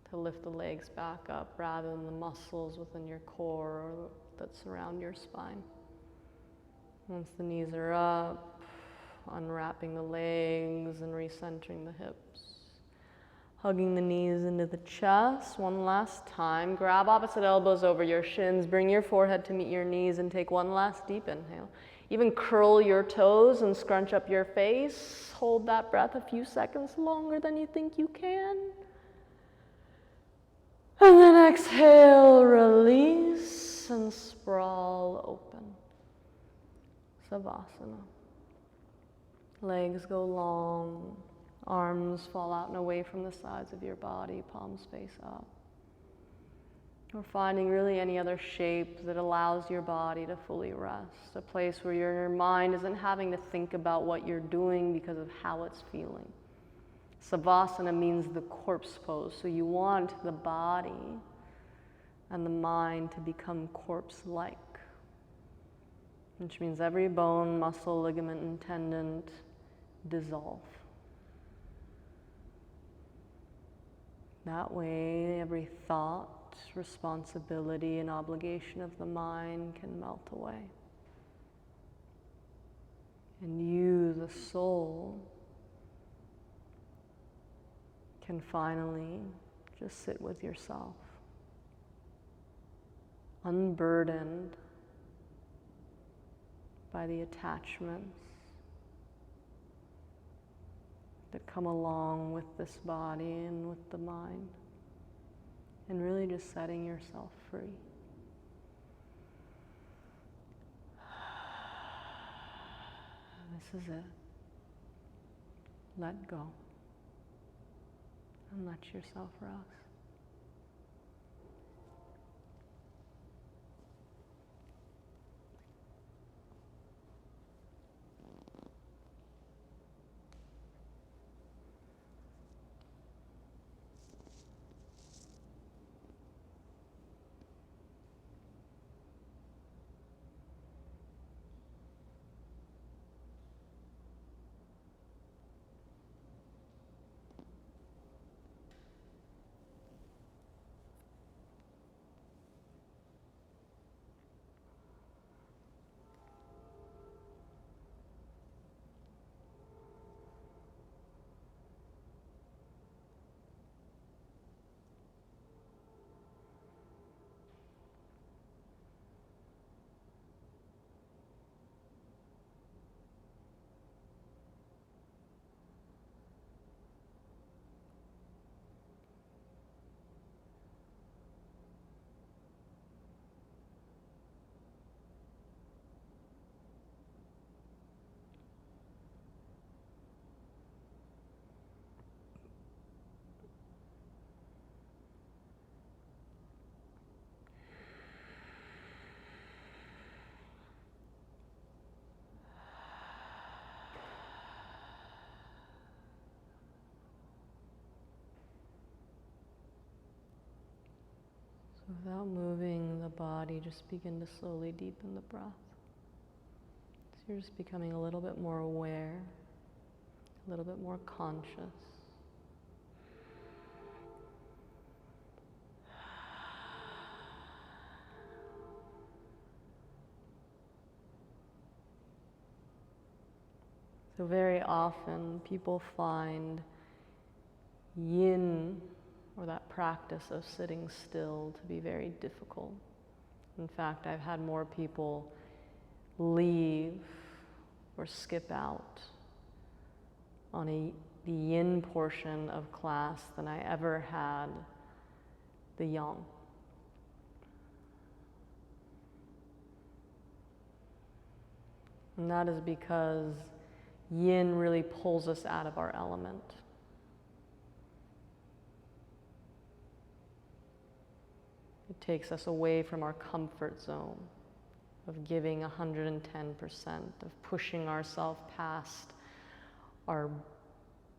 to lift the legs back up rather than the muscles within your core or that surround your spine. Once the knees are up, unwrapping the legs and recentering the hips. Hugging the knees into the chest. One last time. Grab opposite elbows over your shins. Bring your forehead to meet your knees and take one last deep inhale. Even curl your toes and scrunch up your face. Hold that breath a few seconds longer than you think you can. And then exhale, release, and sprawl open. Savasana. Legs go long. Arms fall out and away from the sides of your body, palms face up. Or finding really any other shape that allows your body to fully rest. A place where your mind isn't having to think about what you're doing because of how it's feeling. Savasana means the corpse pose, so you want the body and the mind to become corpse-like, which means every bone, muscle, ligament, and tendon dissolve. That way, every thought, responsibility, and obligation of the mind can melt away. And you, the soul, can finally just sit with yourself, unburdened by the attachments that come along with this body and with the mind, and really just setting yourself free. This is it. Let go and let yourself rest. Without moving the body, just begin to slowly deepen the breath. So you're just becoming a little bit more aware, a little bit more conscious. So very often people find yin, or that practice of sitting still, to be very difficult. In fact, I've had more people leave or skip out on the yin portion of class than I ever had the yang. And that is because yin really pulls us out of our element. It takes us away from our comfort zone of giving 110%, of pushing ourselves past our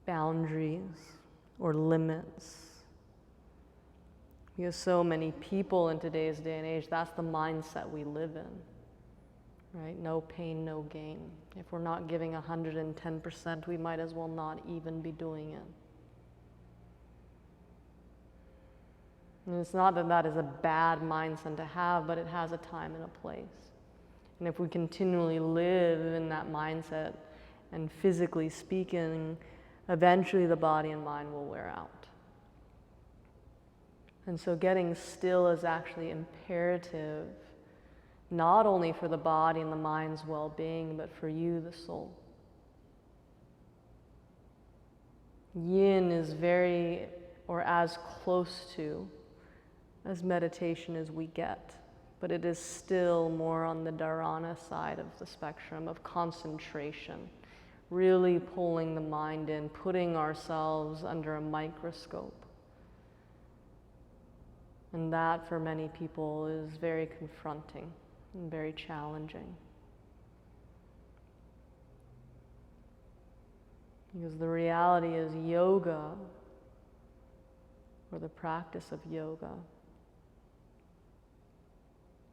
boundaries or limits. Because so many people in today's day and age, that's the mindset we live in. right? No pain, no gain. If we're not giving 110%, we might as well not even be doing it. And it's not that that is a bad mindset to have, but it has a time and a place. And if we continually live in that mindset, and physically speaking, eventually the body and mind will wear out. And so getting still is actually imperative, not only for the body and the mind's well-being, but for you, the soul. Yin is very, or as close to, as meditation as we get, but it is still more on the dharana side of the spectrum of concentration, really pulling the mind in, putting ourselves under a microscope. And that for many people is very confronting and very challenging. Because the reality is yoga, or the practice of yoga,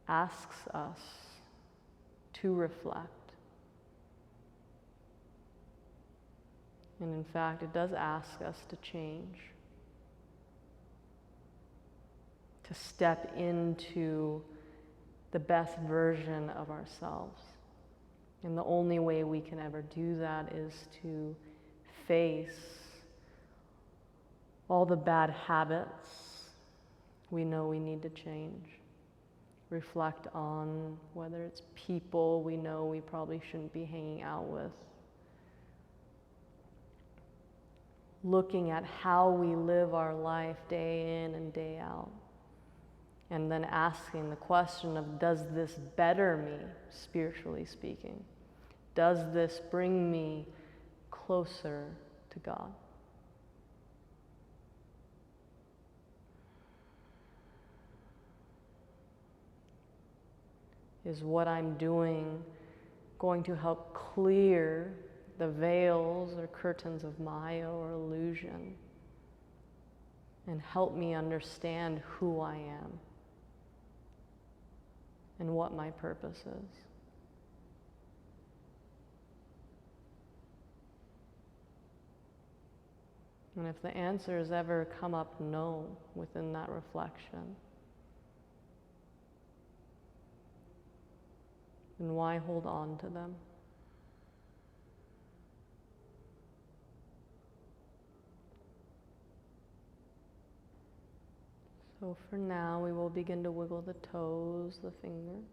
asks us to reflect. And in fact, it does ask us to change, to step into the best version of ourselves. And the only way we can ever do that is to face all the bad habits we know we need to change. Reflect on whether it's people we know we probably shouldn't be hanging out with. Looking at how we live our life day in and day out. And then asking the question of, does this better me, spiritually speaking? Does this bring me closer to God? Is what I'm doing going to help clear the veils or curtains of Maya or illusion and help me understand who I am and what my purpose is? And if the answers ever come up no within that reflection, then why hold on to them? So for now, we will begin to wiggle the toes, the fingers.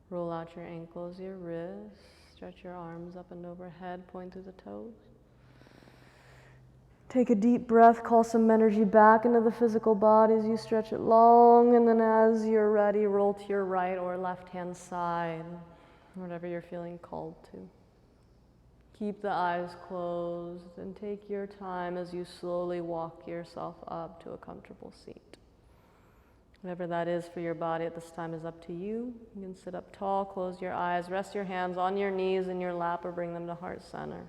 Roll out your ankles, your wrists. Stretch your arms up and overhead, point through the toes. Take a deep breath, call some energy back into the physical body as you stretch it long, and then as you're ready, roll to your right or left-hand side, whatever you're feeling called to. Keep the eyes closed and take your time as you slowly walk yourself up to a comfortable seat. Whatever that is for your body at this time is up to you. You can sit up tall, close your eyes, rest your hands on your knees in your lap or bring them to heart center.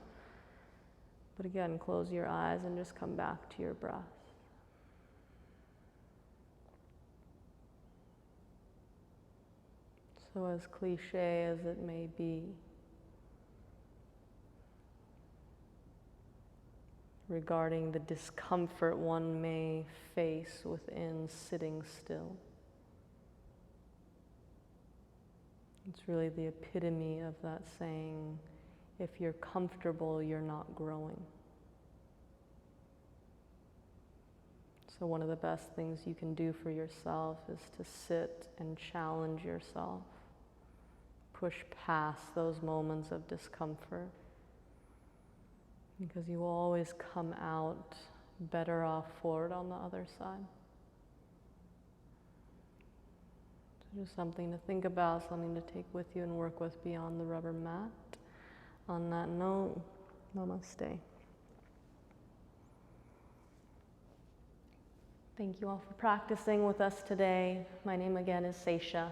But again, close your eyes and just come back to your breath. So as cliche as it may be, regarding the discomfort one may face within sitting still, it's really the epitome of that saying, if you're comfortable, you're not growing. So one of the best things you can do for yourself is to sit and challenge yourself. Push past those moments of discomfort, because you will always come out better off forward on the other side. So just something to think about, something to take with you and work with beyond the rubber mat. On that note, namaste. Thank you all for practicing with us today. My name again is Sesa.